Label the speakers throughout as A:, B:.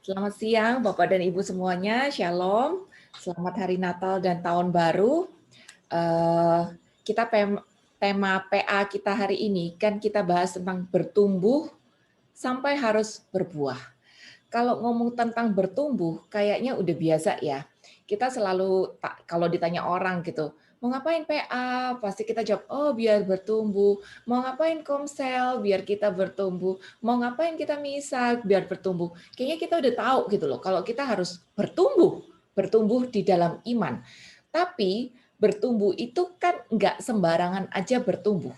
A: Selamat siang Bapak dan Ibu semuanya, Shalom. Selamat Hari Natal dan Tahun Baru. Eh, kita tema PA kita hari ini kan kita bahas tentang bertumbuh sampai harus berbuah. Kalau ngomong tentang bertumbuh, kayaknya udah biasa ya. Kita selalu kalau ditanya orang gitu, mau ngapain PA? Pasti kita jawab, oh biar bertumbuh. Mau ngapain komsel? Biar kita bertumbuh. Mau ngapain kita misa? Biar bertumbuh. Kayaknya kita udah tahu gitu loh, kalau kita harus bertumbuh. Bertumbuh di dalam iman. Tapi bertumbuh itu kan nggak sembarangan aja bertumbuh.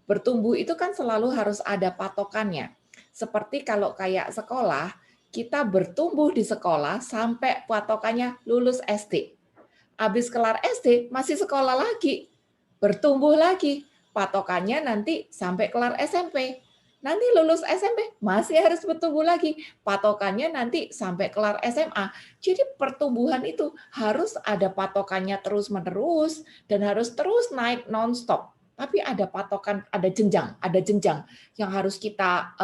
A: Bertumbuh itu kan selalu harus ada patokannya. Seperti kalau kayak sekolah, kita bertumbuh di sekolah sampai patokannya lulus SD. Habis kelar SD, masih sekolah lagi. Bertumbuh lagi. Patokannya nanti sampai kelar SMP. Nanti lulus SMP, masih harus bertumbuh lagi. Patokannya nanti sampai kelar SMA. Jadi pertumbuhan itu harus ada patokannya terus-menerus dan harus terus naik non-stop. Tapi ada patokan, ada jenjang yang harus kita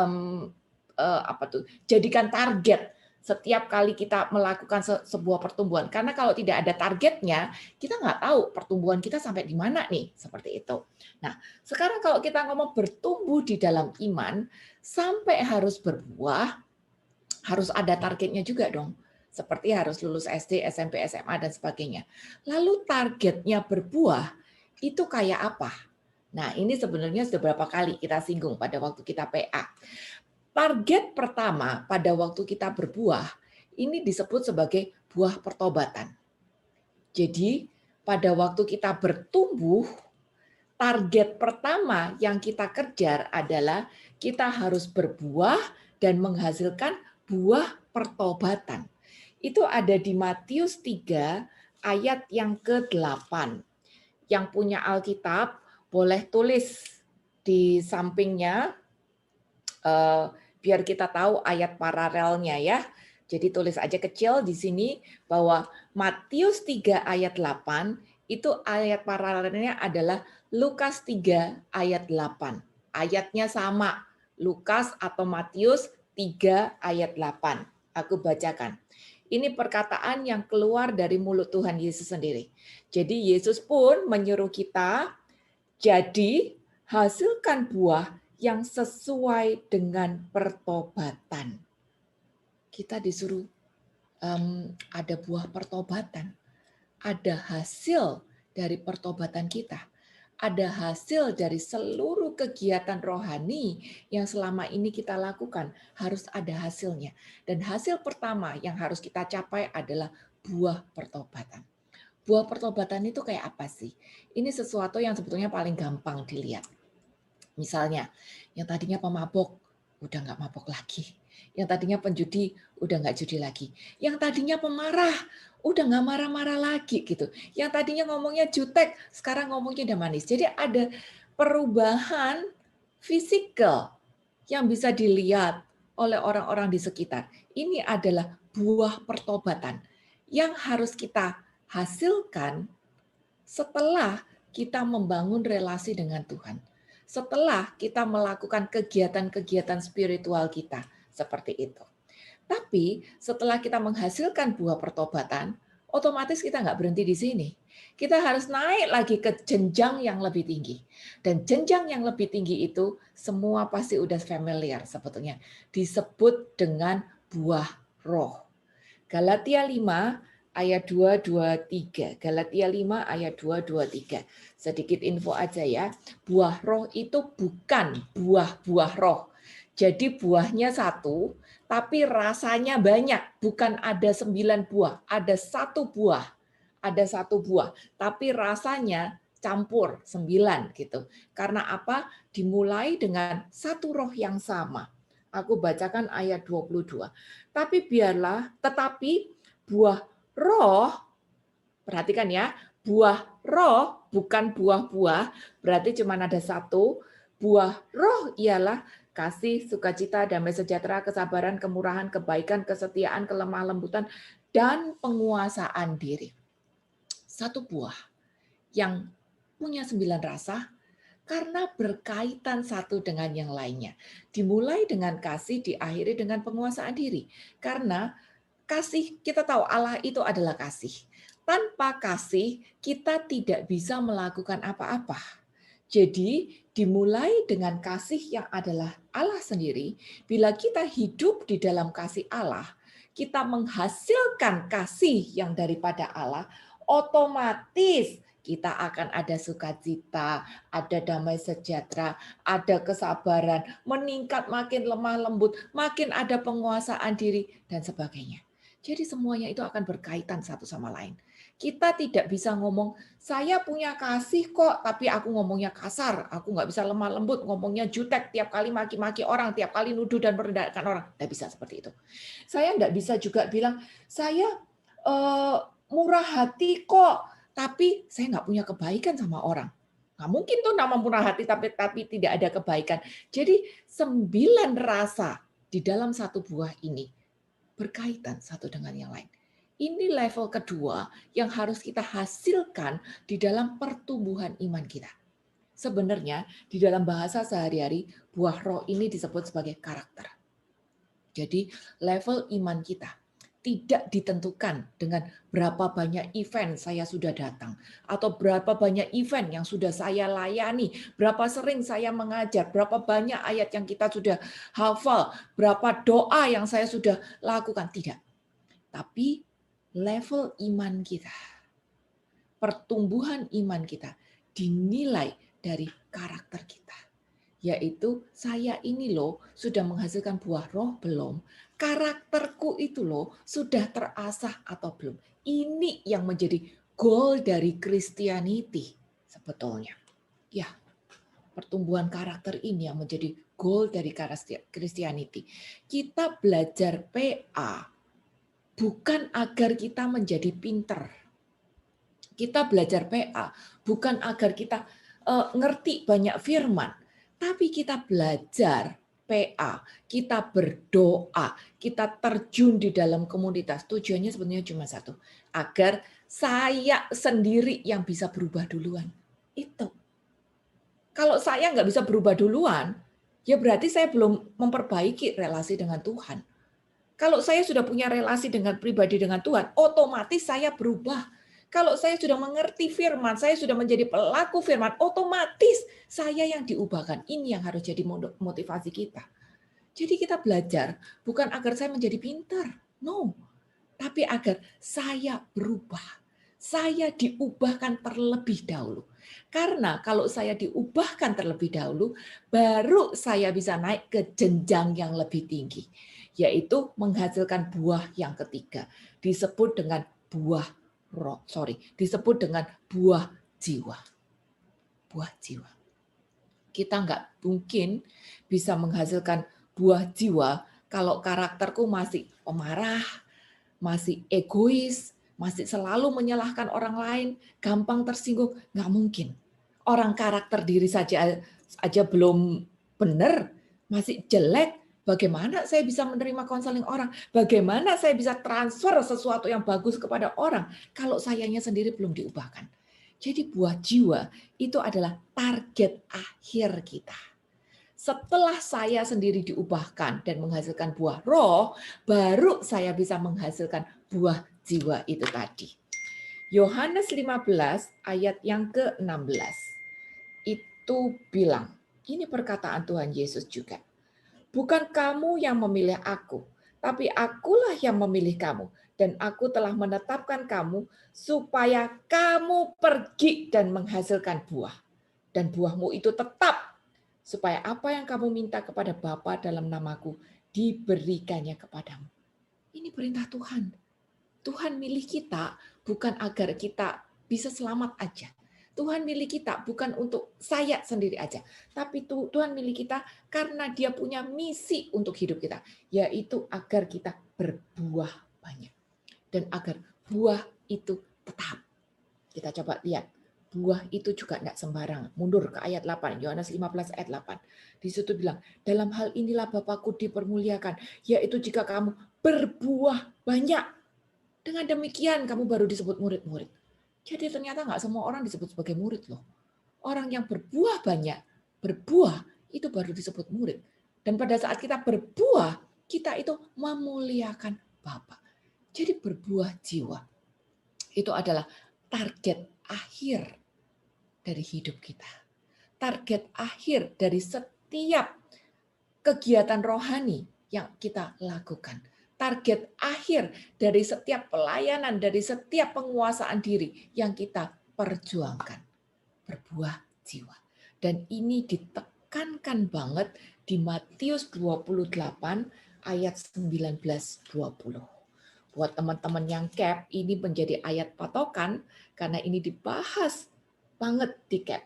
A: jadikan target setiap kali kita melakukan sebuah pertumbuhan. Karena kalau tidak ada targetnya, kita nggak tahu pertumbuhan kita sampai di mana nih, seperti itu. Nah, sekarang kalau kita ngomong bertumbuh di dalam iman, sampai harus berbuah, harus ada targetnya juga dong. Seperti harus lulus SD, SMP, SMA, dan sebagainya. Lalu targetnya berbuah, itu kayak apa? Nah, ini sebenarnya sudah berapa kali kita singgung pada waktu kita PA. Target pertama pada waktu kita berbuah, ini disebut sebagai buah pertobatan. Jadi, pada waktu kita bertumbuh, target pertama yang kita kejar adalah kita harus berbuah dan menghasilkan buah pertobatan. Itu ada di Matius 3 ayat yang ke-8. Yang punya Alkitab boleh tulis di sampingnya, biar kita tahu ayat paralelnya ya. Jadi tulis aja kecil di sini bahwa Matius 3 ayat 8 itu ayat paralelnya adalah Lukas 3 ayat 8. Ayatnya sama, Lukas atau Matius 3 ayat 8. Aku bacakan. Ini perkataan yang keluar dari mulut Tuhan Yesus sendiri. Jadi Yesus pun menyuruh kita, jadi hasilkan buah yang sesuai dengan pertobatan. Kita disuruh ada buah pertobatan, ada hasil dari pertobatan kita, ada hasil dari seluruh kegiatan rohani yang selama ini kita lakukan, harus ada hasilnya. Dan hasil pertama yang harus kita capai adalah buah pertobatan. Buah pertobatan itu kayak apa sih? Ini sesuatu yang sebetulnya paling gampang dilihat. Misalnya, yang tadinya pemabok, udah nggak mabok lagi. Yang tadinya penjudi, udah nggak judi lagi. Yang tadinya pemarah, udah nggak marah-marah lagi gitu. Yang tadinya ngomongnya jutek, sekarang ngomongnya udah manis. Jadi ada perubahan fisikal yang bisa dilihat oleh orang-orang di sekitar. Ini adalah buah pertobatan yang harus kita hasilkan setelah kita membangun relasi dengan Tuhan. Setelah kita melakukan kegiatan-kegiatan spiritual kita, seperti itu. Tapi setelah kita menghasilkan buah pertobatan, otomatis kita nggak berhenti di sini. Kita harus naik lagi ke jenjang yang lebih tinggi. Dan jenjang yang lebih tinggi itu semua pasti udah familiar sebetulnya. Disebut dengan buah roh. Galatia 5 ayat 2-3. Galatia 5 ayat 2-3. Sedikit info aja ya. Buah roh itu bukan buah-buah roh. Jadi buahnya satu, tapi rasanya banyak. Bukan ada 9 buah, ada satu buah. Ada satu buah, tapi rasanya campur 9 gitu. Karena apa? Dimulai dengan satu roh yang sama. Aku bacakan ayat 22. Tetapi buah roh, perhatikan ya, buah roh bukan buah-buah, berarti cuma ada satu. Buah roh ialah kasih, sukacita, damai sejahtera, kesabaran, kemurahan, kebaikan, kesetiaan, kelemah lembutan, dan penguasaan diri. Satu buah yang punya 9 rasa, Karena berkaitan satu dengan yang lainnya. Dimulai dengan kasih, diakhiri dengan penguasaan diri. Karena kasih, kita tahu Allah itu adalah kasih. Tanpa kasih, kita tidak bisa melakukan apa-apa. Jadi, dimulai dengan kasih yang adalah Allah sendiri. Bila kita hidup di dalam kasih Allah, kita menghasilkan kasih yang daripada Allah, otomatis kita akan ada sukacita, ada damai sejahtera, ada kesabaran, meningkat makin lemah lembut, makin ada penguasaan diri, dan sebagainya. Jadi semuanya itu akan berkaitan satu sama lain. Kita tidak bisa ngomong, saya punya kasih kok, tapi aku ngomongnya kasar. Aku nggak bisa lemah lembut, ngomongnya jutek, tiap kali maki-maki orang, tiap kali nuduh dan merendahkan orang. Nggak bisa seperti itu. Saya nggak bisa juga bilang, saya eh, murah hati kok, tapi saya nggak punya kebaikan sama orang. Nggak mungkin tuh nama murah hati tapi tidak ada kebaikan. Jadi 9 rasa di dalam satu buah ini berkaitan satu dengan yang lain. Ini level kedua yang harus kita hasilkan di dalam pertumbuhan iman kita. Sebenarnya di dalam bahasa sehari-hari, buah roh ini disebut sebagai karakter. Jadi level iman kita tidak ditentukan dengan berapa banyak event saya sudah datang, atau berapa banyak event yang sudah saya layani, berapa sering saya mengajar, berapa banyak ayat yang kita sudah hafal, berapa doa yang saya sudah lakukan. Tidak. Tapi level iman kita, pertumbuhan iman kita dinilai dari karakter kita. Yaitu saya ini loh sudah menghasilkan buah roh belum? Karakterku itu loh sudah terasah atau belum? Ini yang menjadi goal dari Christianity sebetulnya. Ya, pertumbuhan karakter ini yang menjadi goal dari Christianity. Kita belajar PA bukan agar kita menjadi pinter. Kita belajar PA bukan agar kita ngerti banyak firman, tapi kita belajar PA, kita berdoa, kita terjun di dalam komunitas. Tujuannya sebenarnya cuma satu, agar saya sendiri yang bisa berubah duluan. Itu. Kalau saya nggak bisa berubah duluan, ya berarti saya belum memperbaiki relasi dengan Tuhan. Kalau saya sudah punya relasi dengan pribadi dengan Tuhan, otomatis saya berubah. Kalau saya sudah mengerti firman, saya sudah menjadi pelaku firman, otomatis saya yang diubahkan. Ini yang harus jadi motivasi kita. Jadi kita belajar bukan agar saya menjadi pintar, no. Tapi agar saya berubah. Saya diubahkan terlebih dahulu. Karena kalau saya diubahkan terlebih dahulu, baru saya bisa naik ke jenjang yang lebih tinggi, yaitu menghasilkan buah yang ketiga, disebut dengan buah roh, disebut dengan buah jiwa. Buah jiwa. Kita nggak mungkin bisa menghasilkan buah jiwa kalau karakterku masih pemarah, masih egois, masih selalu menyalahkan orang lain, gampang tersinggung, nggak mungkin. Orang karakter diri saja belum benar, masih jelek, bagaimana saya bisa menerima konseling orang? Bagaimana saya bisa transfer sesuatu yang bagus kepada orang kalau sayanya sendiri belum diubahkan? Jadi buah jiwa itu adalah target akhir kita. Setelah saya sendiri diubahkan dan menghasilkan buah roh, baru saya bisa menghasilkan buah jiwa itu tadi. Yohanes 15 ayat yang ke-16. Itu bilang, ini perkataan Tuhan Yesus juga. Bukan kamu yang memilih aku, tapi akulah yang memilih kamu. Dan aku telah menetapkan kamu supaya kamu pergi dan menghasilkan buah. Dan buahmu itu tetap, supaya apa yang kamu minta kepada Bapa dalam namaku diberikannya kepadamu. Ini perintah Tuhan. Tuhan milih kita bukan agar kita bisa selamat aja. Tuhan milih kita bukan untuk saya sendiri aja, tapi Tuhan milih kita karena Dia punya misi untuk hidup kita, yaitu agar kita berbuah banyak dan agar buah itu tetap. Kita coba lihat. Buah itu juga tidak sembarang. Mundur ke ayat 8, Yohanes 15 ayat 8. Di situ bilang, dalam hal inilah Bapakku dipermuliakan, yaitu jika kamu berbuah banyak. Dengan demikian kamu baru disebut murid-murid. Jadi ternyata nggak semua orang disebut sebagai murid loh. Orang yang berbuah banyak, berbuah itu baru disebut murid. Dan pada saat kita berbuah, kita itu memuliakan Bapa. Jadi berbuah jiwa itu adalah target akhir dari hidup kita. Target akhir dari setiap kegiatan rohani yang kita lakukan. Target akhir dari setiap pelayanan, dari setiap penguasaan diri yang kita perjuangkan. Berbuah jiwa. Dan ini ditekankan banget di Matius 28 ayat 19-20. Buat teman-teman yang cap, ini menjadi ayat patokan karena ini dibahas banget di cap.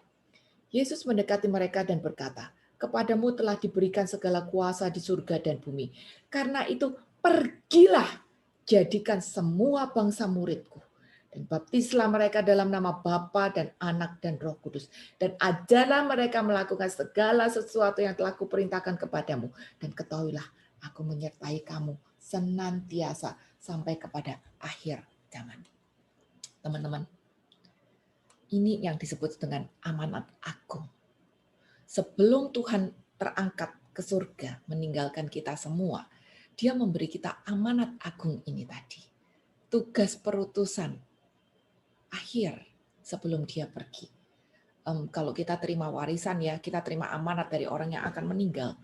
A: Yesus mendekati mereka dan berkata, "Kepadamu telah diberikan segala kuasa di surga dan bumi. Karena itu pergilah, jadikan semua bangsa muridku. Dan baptislah mereka dalam nama Bapa dan Anak dan Roh Kudus. Dan ajarlah mereka melakukan segala sesuatu yang telah kuperintahkan kepadamu. Dan ketahuilah, aku menyertai kamu senantiasa sampai kepada akhir zaman." Teman-teman, ini yang disebut dengan amanat agung. Sebelum Tuhan terangkat ke surga, meninggalkan kita semua, Dia memberi kita amanat agung ini tadi. Tugas perutusan akhir sebelum Dia pergi. Kalau kita terima warisan ya, kita terima amanat dari orang yang akan meninggal.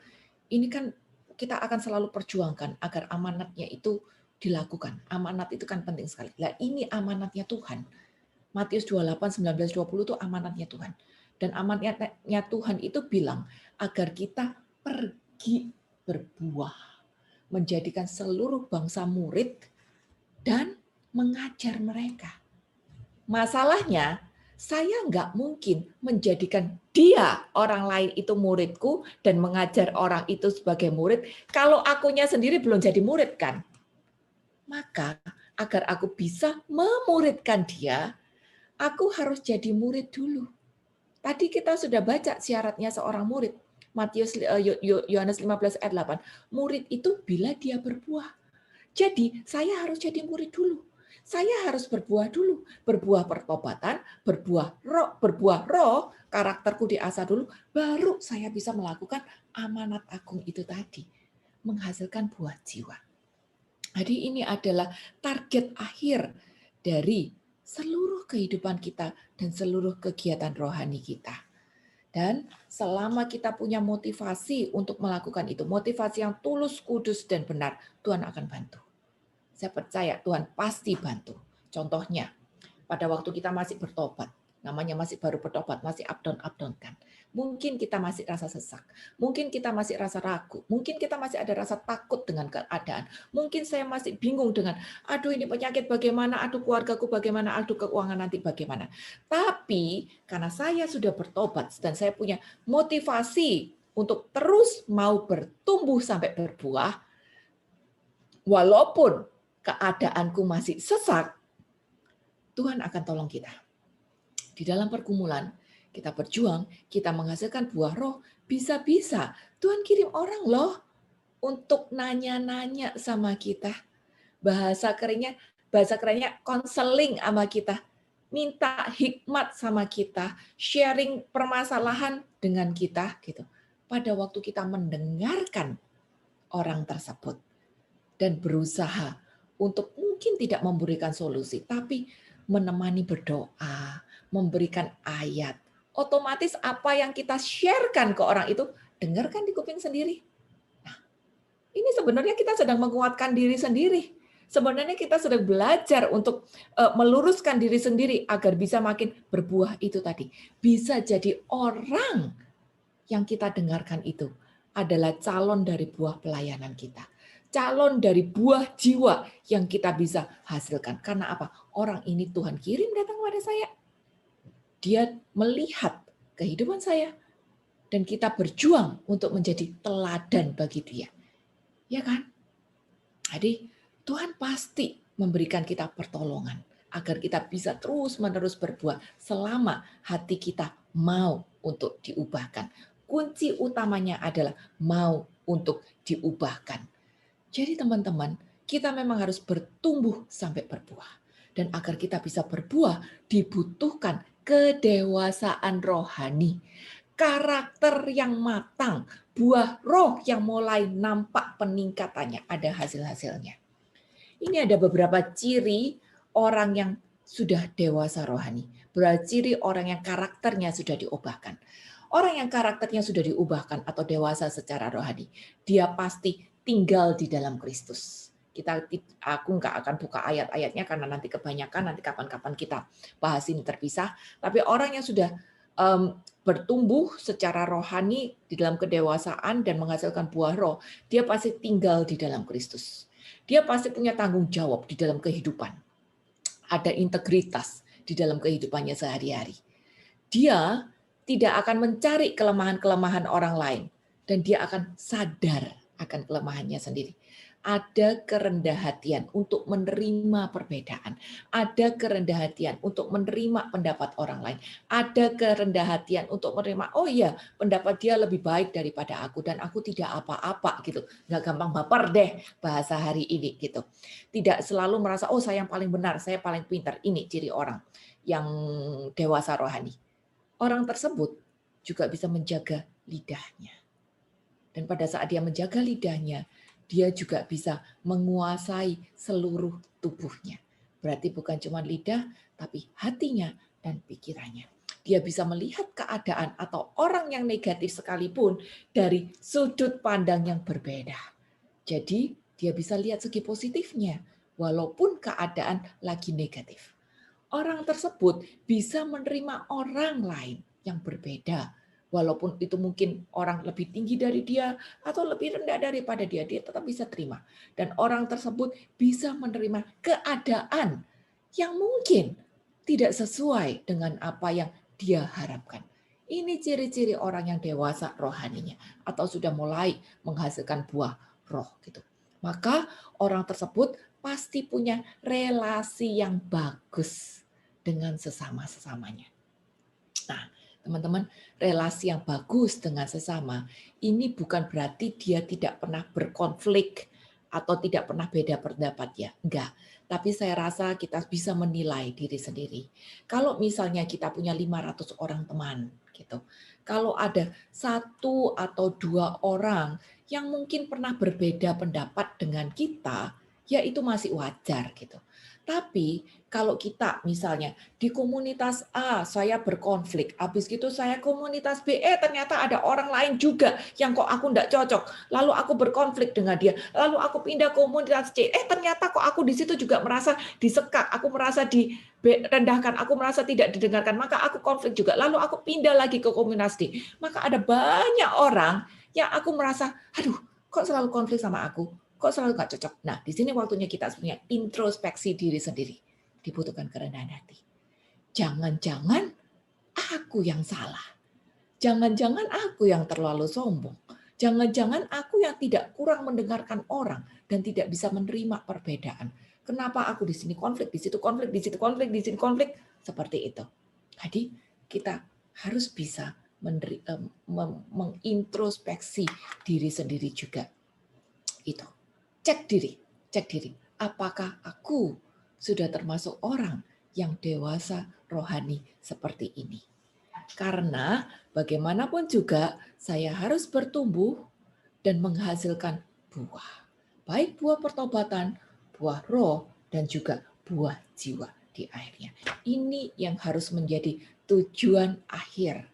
A: Ini kan kita akan selalu perjuangkan agar amanatnya itu dilakukan. Amanat itu kan penting sekali. Nah, ini amanatnya Tuhan. Matius 28, 19, 20 itu amanatnya Tuhan. Dan amanatnya Tuhan itu bilang agar kita pergi berbuah, menjadikan seluruh bangsa murid dan mengajar mereka. Masalahnya, saya nggak mungkin menjadikan dia, orang lain itu muridku, dan mengajar orang itu sebagai murid, kalau akunya sendiri belum jadi murid kan. Maka agar aku bisa memuridkan dia, aku harus jadi murid dulu. Tadi kita sudah baca syaratnya seorang murid. Yohanes 15 ayat 8. Murid itu bila dia berbuah. Jadi saya harus jadi murid dulu. Saya harus berbuah dulu. Berbuah pertobatan, berbuah roh, karakterku diasah dulu, baru saya bisa melakukan amanat agung itu tadi. Menghasilkan buah jiwa. Jadi ini adalah target akhir dari seluruh kehidupan kita dan seluruh kegiatan rohani kita. Dan selama kita punya motivasi untuk melakukan itu, motivasi yang tulus, kudus, dan benar, Tuhan akan bantu. Saya percaya Tuhan pasti bantu. Contohnya, pada waktu kita masih bertobat, namanya masih baru bertobat, masih up-down kan. Mungkin kita masih rasa sesak, mungkin kita masih rasa ragu, mungkin kita masih ada rasa takut dengan keadaan. Mungkin saya masih bingung dengan, aduh ini penyakit bagaimana, aduh keluargaku bagaimana, aduh keuangan nanti bagaimana. Tapi karena saya sudah bertobat dan saya punya motivasi untuk terus mau bertumbuh sampai berbuah, walaupun keadaanku masih sesak, Tuhan akan tolong kita. Di dalam pergumulan, kita berjuang, kita menghasilkan buah roh, bisa-bisa Tuhan kirim orang loh untuk nanya-nanya sama kita. Bahasa kerennya konseling sama kita. Minta hikmat sama kita, sharing permasalahan dengan kita gitu. Pada waktu kita mendengarkan orang tersebut dan berusaha untuk mungkin tidak memberikan solusi, tapi menemani berdoa, memberikan ayat. Otomatis apa yang kita sharekan ke orang itu, dengarkan di kuping sendiri. Nah, ini sebenarnya kita sedang menguatkan diri sendiri. Sebenarnya kita sedang belajar untuk meluruskan diri sendiri agar bisa makin berbuah itu tadi. Bisa jadi orang yang kita dengarkan itu adalah calon dari buah pelayanan kita. Calon dari buah jiwa yang kita bisa hasilkan. Karena apa? Orang ini Tuhan kirim datang kepada saya. Dia melihat kehidupan saya dan kita berjuang untuk menjadi teladan bagi dia. Ya kan? Jadi Tuhan pasti memberikan kita pertolongan agar kita bisa terus-menerus berbuah selama hati kita mau untuk diubahkan. Kunci utamanya adalah mau untuk diubahkan. Jadi teman-teman, kita memang harus bertumbuh sampai berbuah. Dan agar kita bisa berbuah, dibutuhkan kedewasaan rohani, karakter yang matang, buah roh yang mulai nampak peningkatannya, ada hasil-hasilnya. Ini ada beberapa ciri orang yang sudah dewasa rohani, beberapa ciri orang yang karakternya sudah diubahkan. Orang yang karakternya sudah diubahkan atau dewasa secara rohani, dia pasti tinggal di dalam Kristus. Aku nggak akan buka ayat-ayatnya karena nanti kebanyakan, nanti kapan-kapan kita bahas ini terpisah. Tapi orang yang sudah bertumbuh secara rohani di dalam kedewasaan dan menghasilkan buah roh, dia pasti tinggal di dalam Kristus. Dia pasti punya tanggung jawab di dalam kehidupan. Ada integritas di dalam kehidupannya sehari-hari. Dia tidak akan mencari kelemahan-kelemahan orang lain, dan dia akan sadar akan kelemahannya sendiri. Ada kerendah hatian untuk menerima perbedaan. Ada kerendah hatian untuk menerima pendapat orang lain. Ada kerendah hatian untuk menerima, oh iya, pendapat dia lebih baik daripada aku dan aku tidak apa-apa gitu. Nggak gampang baper deh bahasa hari ini gitu. Tidak selalu merasa, oh saya yang paling benar, saya paling pintar. Ini ciri orang yang dewasa rohani. Orang tersebut juga bisa menjaga lidahnya. Dan pada saat dia menjaga lidahnya, dia juga bisa menguasai seluruh tubuhnya. Berarti bukan cuma lidah, tapi hatinya dan pikirannya. Dia bisa melihat keadaan atau orang yang negatif sekalipun dari sudut pandang yang berbeda. Jadi dia bisa lihat segi positifnya, walaupun keadaan lagi negatif. Orang tersebut bisa menerima orang lain yang berbeda. Walaupun itu mungkin orang lebih tinggi dari dia atau lebih rendah daripada dia, dia tetap bisa terima. Dan orang tersebut bisa menerima keadaan yang mungkin tidak sesuai dengan apa yang dia harapkan. Ini ciri-ciri orang yang dewasa rohaninya atau sudah mulai menghasilkan buah roh gitu. Maka orang tersebut pasti punya relasi yang bagus dengan sesama-sesamanya. Nah, teman-teman, relasi yang bagus dengan sesama ini bukan berarti dia tidak pernah berkonflik atau tidak pernah beda pendapat ya, enggak. Tapi saya rasa kita bisa menilai diri sendiri. Kalau misalnya kita punya 500 orang teman gitu. Kalau ada satu atau dua orang yang mungkin pernah berbeda pendapat dengan kita, ya itu masih wajar gitu. Tapi kalau kita misalnya di komunitas A saya berkonflik, habis gitu saya komunitas B, ternyata ada orang lain juga yang kok aku enggak cocok, lalu aku berkonflik dengan dia, lalu aku pindah komunitas C, ternyata kok aku di situ juga merasa disekak, aku merasa direndahkan, aku merasa tidak didengarkan, maka aku konflik juga, lalu aku pindah lagi ke komunitas D. Maka ada banyak orang yang aku merasa, aduh kok selalu konflik sama aku, kok selalu nggak cocok. Nah, di sini waktunya kita sebenarnya introspeksi diri sendiri. Dibutuhkan kerendahan hati. Jangan-jangan aku yang salah. Jangan-jangan aku yang terlalu sombong. Jangan-jangan aku yang tidak kurang mendengarkan orang dan tidak bisa menerima perbedaan. Kenapa aku di sini konflik, di situ konflik, di situ konflik, di sini konflik, seperti itu. Jadi kita harus bisa mengintrospeksi diri sendiri juga. Itu. Cek diri. Apakah aku sudah termasuk orang yang dewasa rohani seperti ini? Karena bagaimanapun juga saya harus bertumbuh dan menghasilkan buah. Baik buah pertobatan, buah roh, dan juga buah jiwa di akhirnya. Ini yang harus menjadi tujuan akhir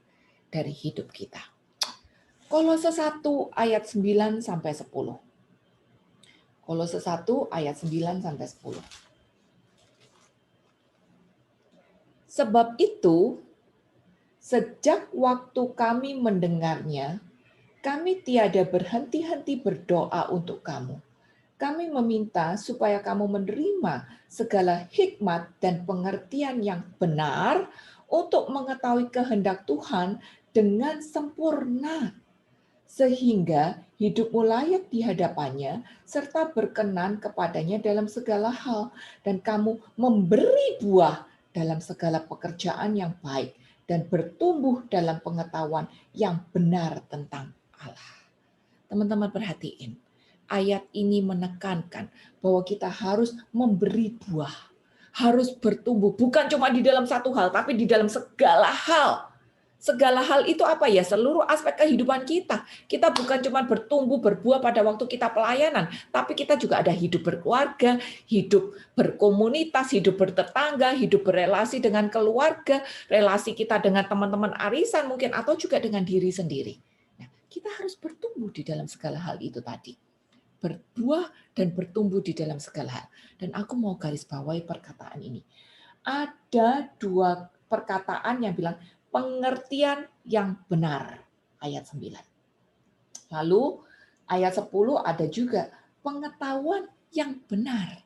A: dari hidup kita. Kolose 1 ayat 9 sampai 10. Kolose 1 ayat 9 sampai 10. Sebab itu, sejak waktu kami mendengarnya, kami tiada berhenti-henti berdoa untuk kamu. Kami meminta supaya kamu menerima segala hikmat dan pengertian yang benar untuk mengetahui kehendak Tuhan dengan sempurna, sehingga hidupmu layak di hadapannya, serta berkenan kepadanya dalam segala hal, dan kamu memberi buah dalam segala pekerjaan yang baik, dan bertumbuh dalam pengetahuan yang benar tentang Allah. Teman-teman perhatiin, ayat ini menekankan bahwa kita harus memberi buah, harus bertumbuh, bukan cuma di dalam satu hal, tapi di dalam segala hal. Segala hal itu apa ya? Seluruh aspek kehidupan kita. Kita bukan cuma bertumbuh, berbuah pada waktu kita pelayanan, tapi kita juga ada hidup berkeluarga, hidup berkomunitas, hidup bertetangga, hidup berelasi dengan keluarga, relasi kita dengan teman-teman arisan mungkin, atau juga dengan diri sendiri. Nah, kita harus bertumbuh di dalam segala hal itu tadi. Berbuah dan bertumbuh di dalam segala hal. Dan aku mau garis bawahi perkataan ini. Ada dua perkataan yang bilang, pengertian yang benar, ayat 9. Lalu ayat 10 ada juga pengetahuan yang benar.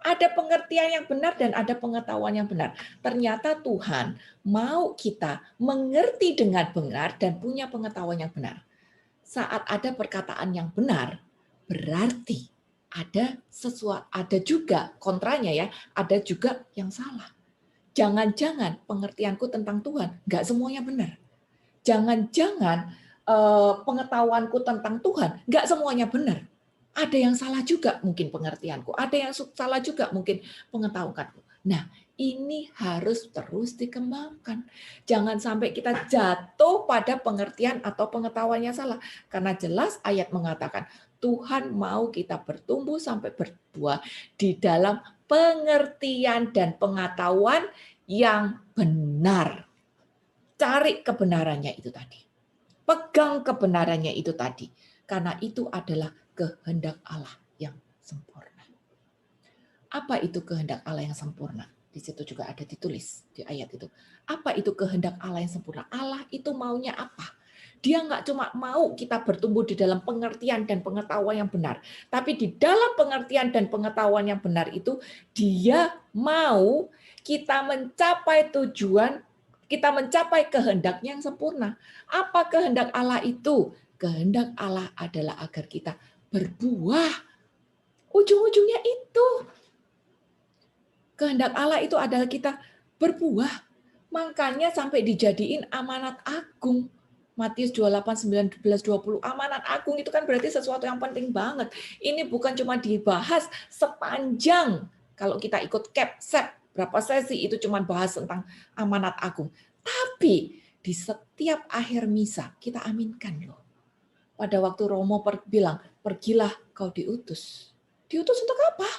A: Ada pengertian yang benar dan ada pengetahuan yang benar. Ternyata Tuhan mau kita mengerti dengan benar dan punya pengetahuan yang benar. Saat ada perkataan yang benar, berarti ada sesuatu, ada juga kontranya ya, ada juga yang salah. Jangan-jangan pengertianku tentang Tuhan nggak semuanya benar. Jangan-jangan pengetahuanku tentang Tuhan nggak semuanya benar. Ada yang salah juga mungkin pengertianku, ada yang salah juga mungkin pengetahuanku. Nah, ini harus terus dikembangkan. Jangan sampai kita jatuh pada pengertian atau pengetahuan yang salah. Karena jelas ayat mengatakan, Tuhan mau kita bertumbuh sampai berbuah di dalam pengertian dan pengetahuan yang benar. Cari kebenarannya itu tadi. Pegang kebenarannya itu tadi. Karena itu adalah kehendak Allah yang sempurna. Apa itu kehendak Allah yang sempurna? Di situ juga ada ditulis di ayat itu. Apa itu kehendak Allah yang sempurna? Allah itu maunya apa? Dia nggak cuma mau kita bertumbuh di dalam pengertian dan pengetahuan yang benar. Tapi di dalam pengertian dan pengetahuan yang benar itu, dia mau kita mencapai tujuan, kita mencapai kehendaknya yang sempurna. Apa kehendak Allah itu? Kehendak Allah adalah agar kita berbuah. Ujung-ujungnya itu. Kehendak Allah itu adalah kita berbuah. Makanya sampai dijadiin amanat agung. Matius 28, 19, 20. Amanat agung itu kan berarti sesuatu yang penting banget. Ini bukan cuma dibahas sepanjang, kalau kita ikut KEPSEP, berapa sesi itu cuma bahas tentang amanat agung. Tapi di setiap akhir misa kita aminkan loh. Pada waktu Romo bilang, pergilah kau diutus. Diutus untuk apa?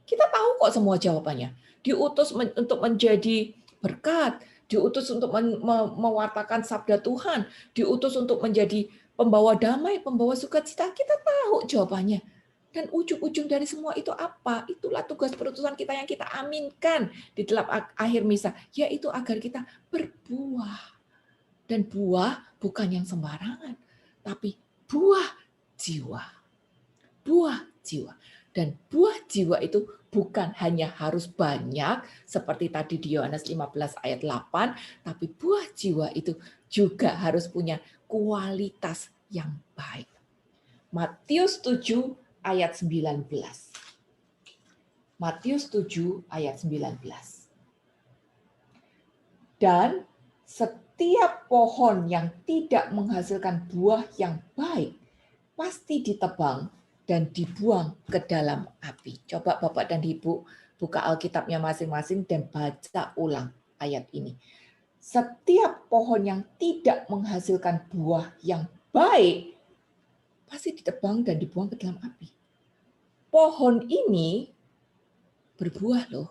A: Kita tahu kok semua jawabannya. Diutus untuk menjadi berkat, diutus untuk mewartakan sabda Tuhan, diutus untuk menjadi pembawa damai, pembawa sukacita. Kita tahu jawabannya. Dan ujung-ujung dari semua itu apa? Itulah tugas perutusan kita yang kita aminkan di dalam akhir misa, yaitu agar kita berbuah. Dan buah bukan yang sembarangan, tapi buah jiwa. Buah jiwa. Dan buah jiwa itu bukan hanya harus banyak seperti tadi di Yohanes 15 ayat 8, tapi buah jiwa itu juga harus punya kualitas yang baik. Matius 7 ayat 19. Matius 7 ayat 19. Dan setiap pohon yang tidak menghasilkan buah yang baik pasti ditebang dan dibuang ke dalam api. Coba Bapak dan Ibu buka Alkitabnya masing-masing dan baca ulang ayat ini. Setiap pohon yang tidak menghasilkan buah yang baik pasti ditebang dan dibuang ke dalam api. Pohon ini berbuah loh.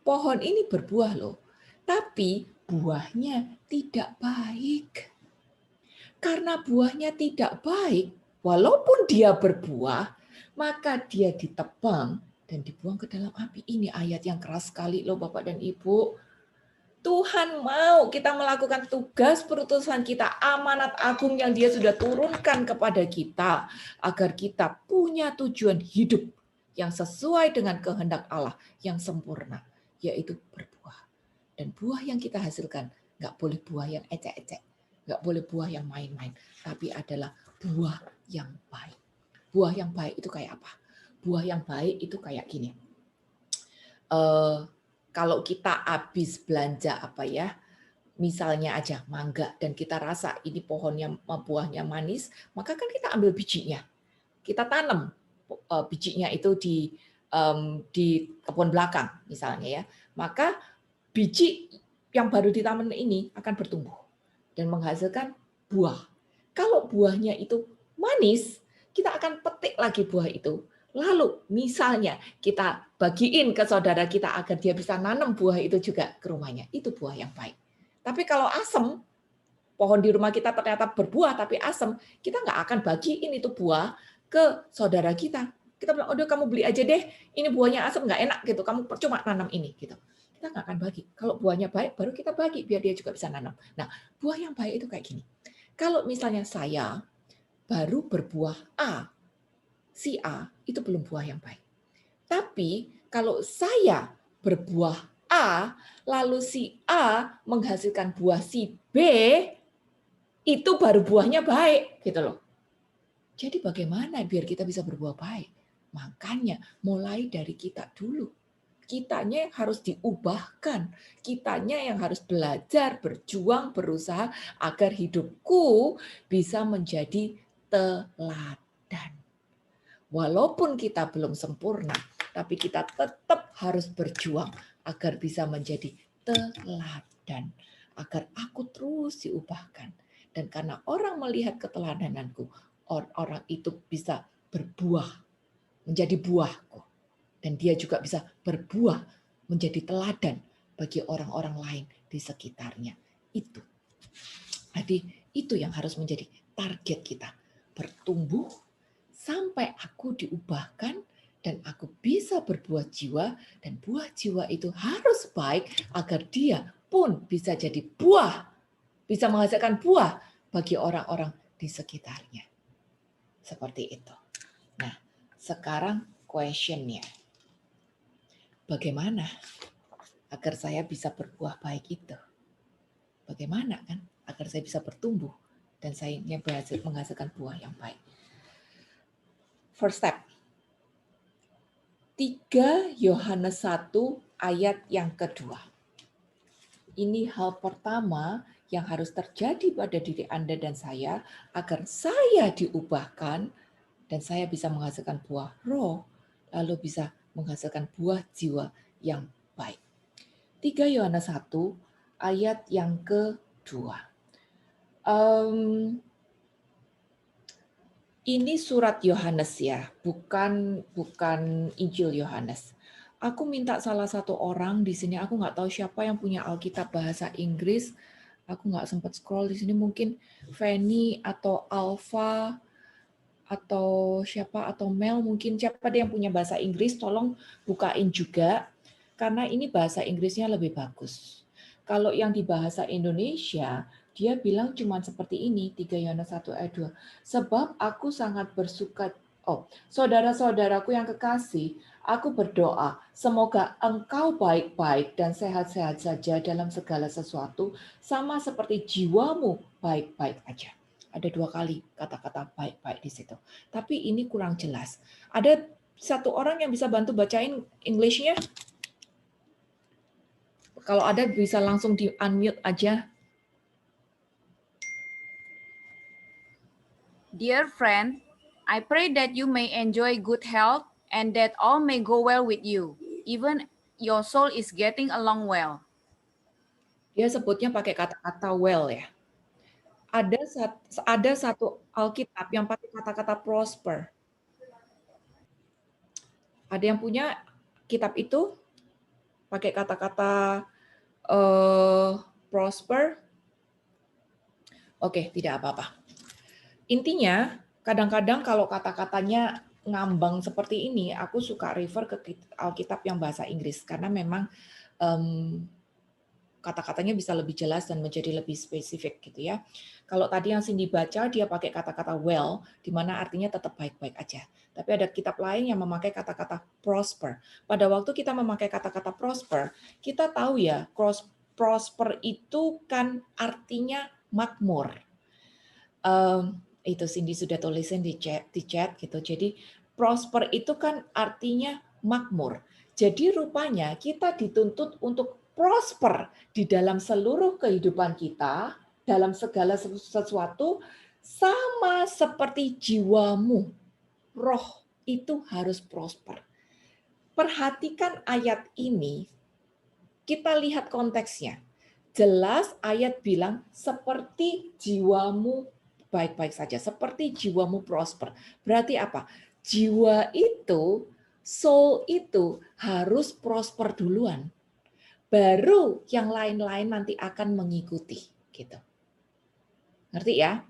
A: Pohon ini berbuah loh. Tapi buahnya tidak baik. Karena buahnya tidak baik, walaupun dia berbuah, maka dia ditebang dan dibuang ke dalam api. Ini ayat yang keras sekali loh Bapak dan Ibu. Tuhan mau kita melakukan tugas perutusan kita, amanat agung yang dia sudah turunkan kepada kita, agar kita punya tujuan hidup yang sesuai dengan kehendak Allah yang sempurna, yaitu berbuah. Dan buah yang kita hasilkan, nggak boleh buah yang ecek-ecek, nggak boleh buah yang main-main, tapi adalah buah yang baik. Buah yang baik itu kayak apa? Buah yang baik itu kayak gini. Kalau kita habis belanja apa ya, misalnya aja mangga, dan kita rasa ini pohonnya buahnya manis, maka kan kita ambil bijinya, kita tanam bijinya itu di di kebun belakang misalnya ya, maka biji yang baru ditanam ini akan bertumbuh dan menghasilkan buah. Kalau buahnya itu manis, kita akan petik lagi buah itu. Lalu misalnya kita bagiin ke saudara kita agar dia bisa nanam buah itu juga ke rumahnya. Itu buah yang baik. Tapi kalau asam, pohon di rumah kita ternyata berbuah tapi asam, kita nggak akan bagiin itu buah ke saudara kita. Kita bilang, udah kamu beli aja deh, ini buahnya asam nggak enak gitu, kamu percuma nanam ini gitu. Kita nggak akan bagi. Kalau buahnya baik, baru kita bagi biar dia juga bisa nanam. Nah, buah yang baik itu kayak gini. Kalau misalnya saya baru berbuah A, si A itu belum buah yang baik. Tapi kalau saya berbuah A, lalu si A menghasilkan buah si B, itu baru buahnya baik, gitu loh. Jadi bagaimana biar kita bisa berbuah baik? Makanya mulai dari kita dulu. Kitanya yang harus diubahkan. Kitanya yang harus belajar, berjuang, berusaha agar hidupku bisa menjadi teladan. Walaupun kita belum sempurna, tapi kita tetap harus berjuang agar bisa menjadi teladan. Agar aku terus diubahkan. Dan karena orang melihat keteladananku, orang itu bisa berbuah, menjadi buahku. Dan dia juga bisa berbuah, menjadi teladan bagi orang-orang lain di sekitarnya. Itu. Jadi itu yang harus menjadi target kita. Bertumbuh sampai aku diubahkan dan aku bisa berbuah jiwa, dan buah jiwa itu harus baik agar dia pun bisa jadi buah, bisa menghasilkan buah bagi orang-orang di sekitarnya. Seperti itu. Nah, sekarang questionnya. Bagaimana agar saya bisa berbuah baik itu? Bagaimana kan agar saya bisa bertumbuh dan saya menghasilkan buah yang baik? First step. 3 Yohanes 1 ayat yang kedua. Ini hal pertama yang harus terjadi pada diri Anda dan saya agar saya diubahkan dan saya bisa menghasilkan buah roh, lalu bisa menghasilkan buah jiwa yang baik. 3 Yohanes 1 ayat yang kedua. Ini surat Yohanes ya, bukan Injil Yohanes. Aku minta salah satu orang di sini, aku nggak tahu siapa yang punya Alkitab bahasa Inggris. Aku nggak sempat scroll di sini, mungkin Fanny atau Alfa atau siapa atau Mel, mungkin siapa deh yang punya bahasa Inggris, tolong bukain juga karena ini bahasa Inggrisnya lebih bagus. Kalau yang di bahasa Indonesia, dia bilang cuma seperti ini, 3 Yohanes 1 ayat 2. Sebab aku sangat bersuka, saudara-saudaraku yang kekasih, aku berdoa, semoga engkau baik-baik dan sehat-sehat saja dalam segala sesuatu, sama seperti jiwamu baik-baik aja. Ada 2 kali kata-kata baik-baik di situ. Tapi ini kurang jelas. Ada satu orang yang bisa bantu bacain English-nya? Kalau ada bisa langsung di unmute aja.
B: Dear friend, I pray that you may enjoy good health and that all may go well with you, even your soul is getting along well.
A: Dia sebutnya pakai kata-kata well ya. Ada satu Alkitab yang pakai kata-kata prosper. Ada yang punya kitab itu pakai kata-kata prosper? Oke, tidak apa-apa. Intinya, kadang-kadang kalau kata-katanya ngambang seperti ini, aku suka refer ke Alkitab yang bahasa Inggris karena memang kata-katanya bisa lebih jelas dan menjadi lebih spesifik gitu ya. Kalau tadi yang Cindy baca, dia pakai kata-kata well, di mana artinya tetap baik-baik aja. Tapi ada kitab lain yang memakai kata-kata prosper. Pada waktu kita memakai kata-kata prosper, kita tahu ya, prosper itu kan artinya makmur. Itu Cindy sudah tulisin di chat gitu. Jadi prosper itu kan artinya makmur. Jadi rupanya kita dituntut untuk prosper di dalam seluruh kehidupan kita, dalam segala sesuatu, sama seperti jiwamu. Roh itu harus prosper. perhatikan ayat ini, kita lihat konteksnya. Jelas ayat bilang seperti jiwamu baik-baik saja, seperti jiwamu prosper. Berarti apa? Jiwa itu, soul itu harus prosper duluan. Baru yang lain-lain nanti akan mengikuti, gitu. Ngerti ya?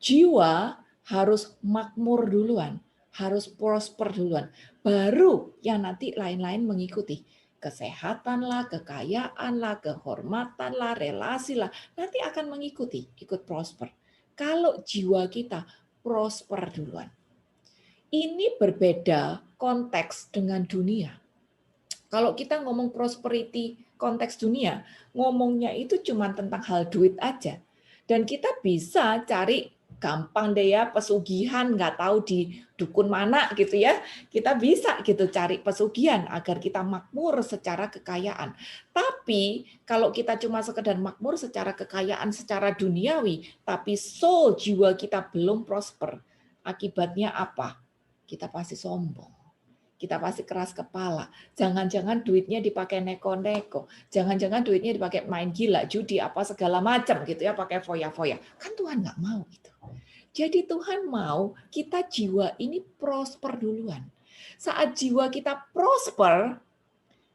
A: Jiwa harus makmur duluan, harus prosper duluan. Baru yang nanti lain-lain mengikuti. Kesehatan lah, kekayaan lah, kehormatan lah, relasi lah, nanti akan mengikuti, ikut prosper. Kalau jiwa kita prosper duluan. Ini berbeda konteks dengan dunia. Kalau kita ngomong prosperity konteks dunia, ngomongnya itu cuma tentang hal duit aja. Dan kita bisa cari gampang deh ya pesugihan, nggak tahu di dukun mana gitu ya. Kita bisa gitu cari pesugihan agar kita makmur secara kekayaan. Tapi kalau kita cuma sekedar makmur secara kekayaan secara duniawi, tapi soul jiwa kita belum prosper, akibatnya apa? Kita pasti sombong. Kita pasti keras kepala. Jangan-jangan duitnya dipakai neko-neko. Jangan-jangan duitnya dipakai main gila, judi, apa segala macam gitu ya, pakai foya-foya. Kan Tuhan nggak mau gitu. Jadi Tuhan mau kita jiwa ini prosper duluan. Saat jiwa kita prosper,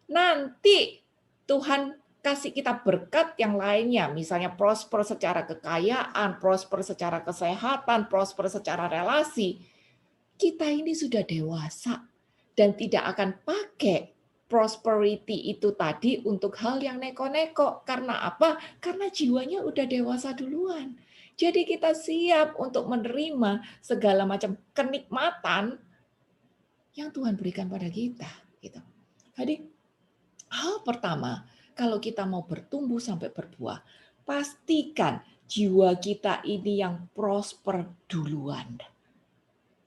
A: nanti Tuhan kasih kita berkat yang lainnya. Misalnya prosper secara kekayaan, prosper secara kesehatan, prosper secara relasi. Kita ini sudah dewasa dan tidak akan pakai prosperity itu tadi untuk hal yang neko-neko. Karena apa? Karena jiwanya udah dewasa duluan. Jadi kita siap untuk menerima segala macam kenikmatan yang Tuhan berikan pada kita. Gitu. Jadi hal pertama, kalau kita mau bertumbuh sampai berbuah, pastikan jiwa kita ini yang prosper duluan.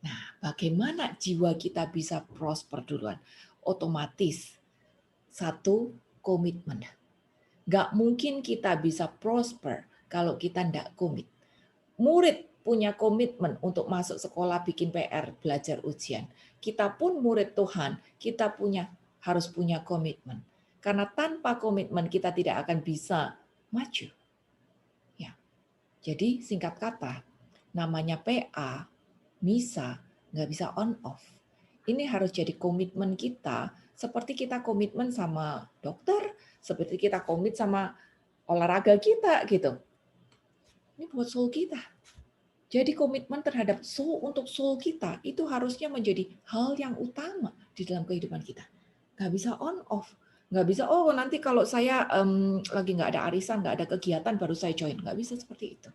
A: Nah, bagaimana jiwa kita bisa prosper duluan? Otomatis, satu, komitmen. Nggak mungkin kita bisa prosper kalau kita nggak komit. Murid punya komitmen untuk masuk sekolah, bikin PR, belajar ujian. Kita pun murid Tuhan, kita harus punya komitmen. Karena tanpa komitmen kita tidak akan bisa maju. Ya. Jadi singkat kata, namanya PA, misa, nggak bisa on off. Ini harus jadi komitmen kita, seperti kita komitmen sama dokter, seperti kita komit sama olahraga kita gitu. Ini buat soul kita. Jadi komitmen terhadap soul untuk soul kita itu harusnya menjadi hal yang utama di dalam kehidupan kita. Nggak bisa on off. Nggak bisa, oh nanti kalau saya lagi nggak ada arisan, nggak ada kegiatan, baru saya join. Nggak bisa seperti itu.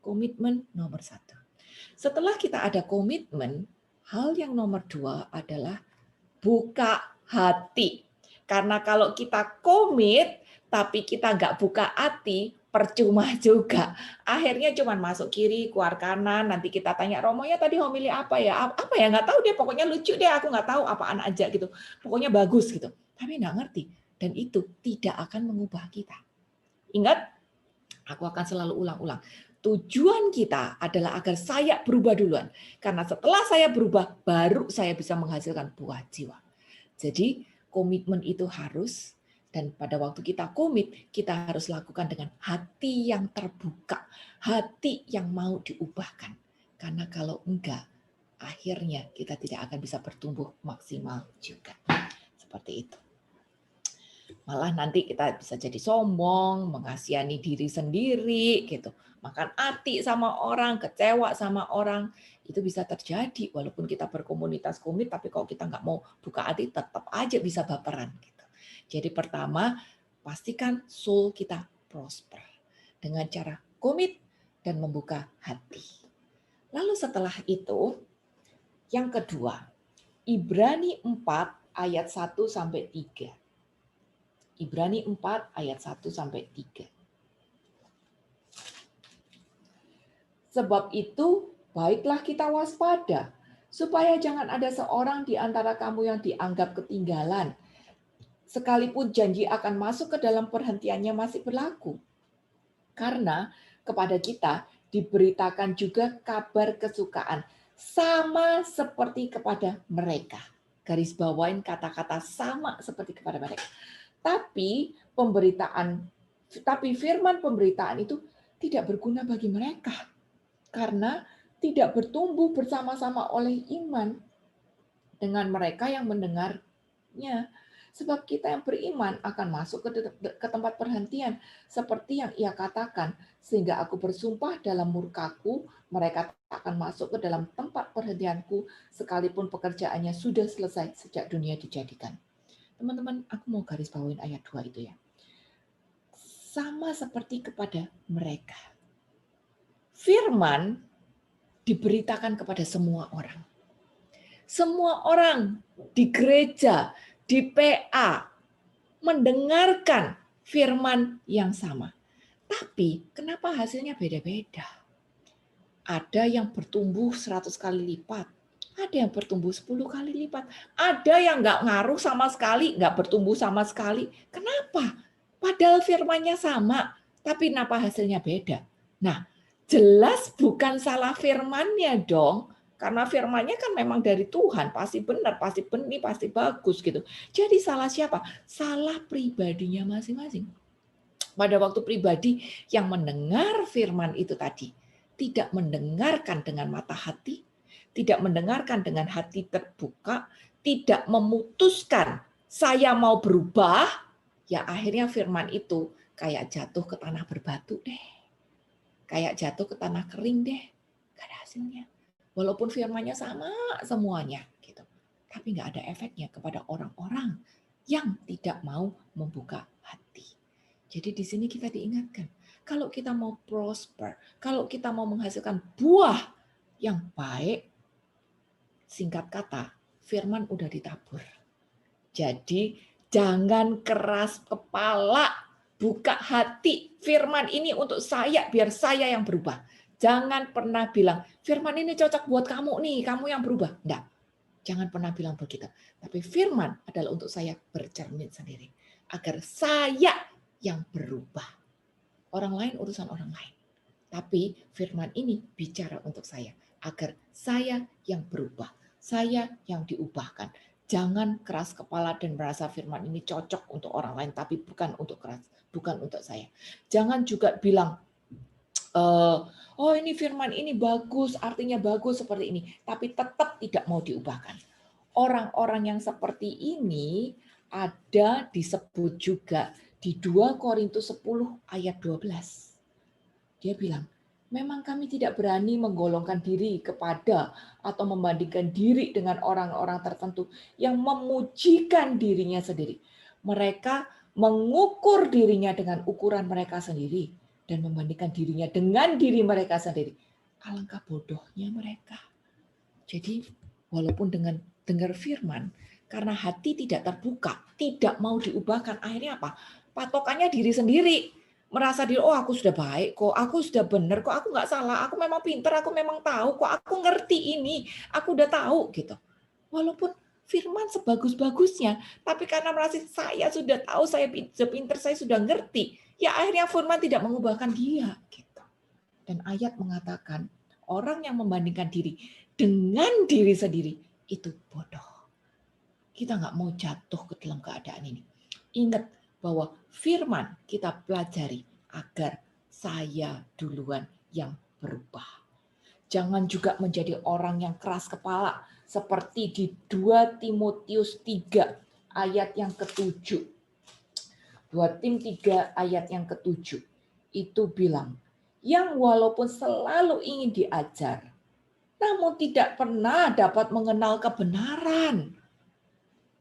A: Komitmen nomor satu. Setelah kita ada komitmen, hal yang nomor dua adalah buka hati. Karena kalau kita komit, tapi kita nggak buka hati, percuma juga. Akhirnya cuma masuk kiri, keluar kanan, nanti kita tanya, Romonya tadi homili apa ya? Apa ya? Nggak tahu deh, pokoknya lucu deh, aku nggak tahu apaan aja gitu. Pokoknya bagus gitu. Tapi nggak ngerti. Dan itu tidak akan mengubah kita. Ingat, aku akan selalu ulang-ulang. Tujuan kita adalah agar saya berubah duluan. Karena setelah saya berubah, baru saya bisa menghasilkan buah jiwa. Jadi komitmen itu harus, dan pada waktu kita komit, kita harus lakukan dengan hati yang terbuka, hati yang mau diubahkan. Karena kalau enggak, akhirnya kita tidak akan bisa bertumbuh maksimal juga. Seperti itu. Malah nanti kita bisa jadi sombong, mengasihani diri sendiri, gitu. Makan hati sama orang, kecewa sama orang, itu bisa terjadi walaupun kita berkomunitas komit, tapi kalau kita nggak mau buka hati, tetap aja bisa baperan. Gitu. Jadi pertama, pastikan soul kita prosper dengan cara komit dan membuka hati. Lalu setelah itu, yang kedua, Ibrani 4 ayat 1 sampai 3. Ibrani 4 ayat 1 sampai 3. Sebab itu, baiklah kita waspada, supaya jangan ada seorang di antara kamu yang dianggap ketinggalan, sekalipun janji akan masuk ke dalam perhentiannya masih berlaku. Karena kepada kita diberitakan juga kabar kesukaan, sama seperti kepada mereka. garis bawain kata-kata sama seperti kepada mereka. Tapi firman pemberitaan itu tidak berguna bagi mereka karena tidak bertumbuh bersama-sama oleh iman dengan mereka yang mendengarnya. Sebab kita yang beriman akan masuk ke tempat perhentian seperti yang ia katakan, sehingga aku bersumpah dalam murkaku, mereka tak akan masuk ke dalam tempat perhentianku sekalipun pekerjaannya sudah selesai sejak dunia dijadikan. Teman-teman, aku mau garis bawain ayat 2 itu ya. Sama seperti kepada mereka. Firman diberitakan kepada semua orang. Semua orang di gereja, di PA, mendengarkan firman yang sama. Tapi kenapa hasilnya beda-beda? Ada yang bertumbuh 100 kali lipat. Ada yang bertumbuh 10 kali lipat. Ada yang nggak ngaruh sama sekali, nggak bertumbuh sama sekali. Kenapa? Padahal firmannya sama, tapi kenapa hasilnya beda? Nah, jelas bukan salah firmannya dong. Karena firmannya kan memang dari Tuhan, pasti benar, pasti benih, pasti bagus gitu. Jadi salah siapa? Salah pribadinya masing-masing. Pada waktu pribadi yang mendengar firman itu tadi, tidak mendengarkan dengan mata hati, tidak mendengarkan dengan hati terbuka, tidak memutuskan saya mau berubah, ya akhirnya firman itu kayak jatuh ke tanah berbatu deh. Kayak jatuh ke tanah kering deh. Gak ada hasilnya. Walaupun firmannya sama semuanya gitu. Tapi nggak ada efeknya kepada orang-orang yang tidak mau membuka hati. Jadi di sini kita diingatkan, kalau kita mau prosper, kalau kita mau menghasilkan buah yang baik, singkat kata, firman udah ditabur. Jadi jangan keras kepala, buka hati. Firman ini untuk saya, biar saya yang berubah. Jangan pernah bilang, firman ini cocok buat kamu nih, kamu yang berubah. Enggak, jangan pernah bilang begitu. Tapi firman adalah untuk saya bercermin sendiri. Agar saya yang berubah. Orang lain urusan orang lain. Tapi firman ini bicara untuk saya. Agar saya yang berubah. Saya yang diubahkan. Jangan keras kepala dan merasa firman ini cocok untuk orang lain. Tapi bukan untuk saya. Jangan juga bilang, oh ini firman ini bagus, artinya bagus seperti ini. Tapi tetap tidak mau diubahkan. Orang-orang yang seperti ini ada disebut juga di 2 Korintus 10 ayat 12. Dia bilang, memang kami tidak berani menggolongkan diri kepada atau membandingkan diri dengan orang-orang tertentu yang memujikan dirinya sendiri. Mereka mengukur dirinya dengan ukuran mereka sendiri dan membandingkan dirinya dengan diri mereka sendiri. Alangkah bodohnya mereka. Jadi walaupun dengan dengar firman, karena hati tidak terbuka, tidak mau diubahkan, akhirnya apa? Patokannya diri sendiri. Merasa diri, oh aku sudah baik kok, aku sudah benar kok, aku nggak salah, aku memang pintar, aku memang tahu kok, aku ngerti ini, aku udah tahu gitu. Walaupun firman sebagus-bagusnya, tapi karena merasa saya sudah tahu, saya pintar, saya sudah ngerti, ya akhirnya firman tidak mengubahkan dia. Gitu. Dan ayat mengatakan, orang yang membandingkan diri dengan diri sendiri, itu bodoh. Kita nggak mau jatuh ke dalam keadaan ini. Ingat bahwa firman kita pelajari agar saya duluan yang berubah. Jangan juga menjadi orang yang keras kepala, seperti di 2 Timotius 3 ayat yang ke-7. 2 Tim 3 ayat yang ke-7. Itu bilang, yang walaupun selalu ingin diajar, namun tidak pernah dapat mengenal kebenaran.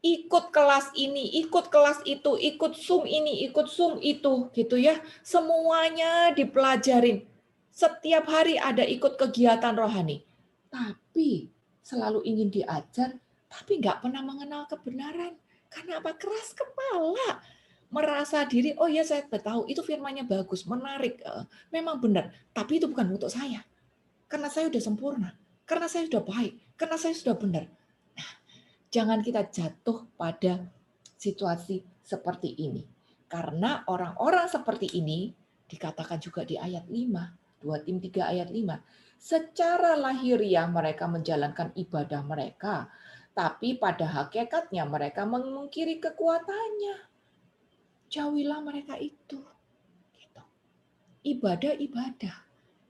A: Ikut kelas ini, ikut kelas itu, ikut Zoom ini, ikut Zoom itu, gitu ya. Semuanya dipelajarin. Setiap hari ada ikut kegiatan rohani. Tapi selalu ingin diajar, tapi nggak pernah mengenal kebenaran. Karena apa? Keras kepala. Merasa diri, oh ya saya tahu, itu firmannya bagus, menarik, memang benar. Tapi itu bukan untuk saya. Karena saya sudah sempurna. Karena saya sudah baik. Karena saya sudah benar. Jangan kita jatuh pada situasi seperti ini. Karena orang-orang seperti ini dikatakan juga di ayat 5, 2 Tim 3 ayat 5. Secara lahiriah mereka menjalankan ibadah mereka Tapi pada hakikatnya mereka memungkiri kekuatannya. Jauhilah mereka itu. Gitu. Ibadah-ibadah.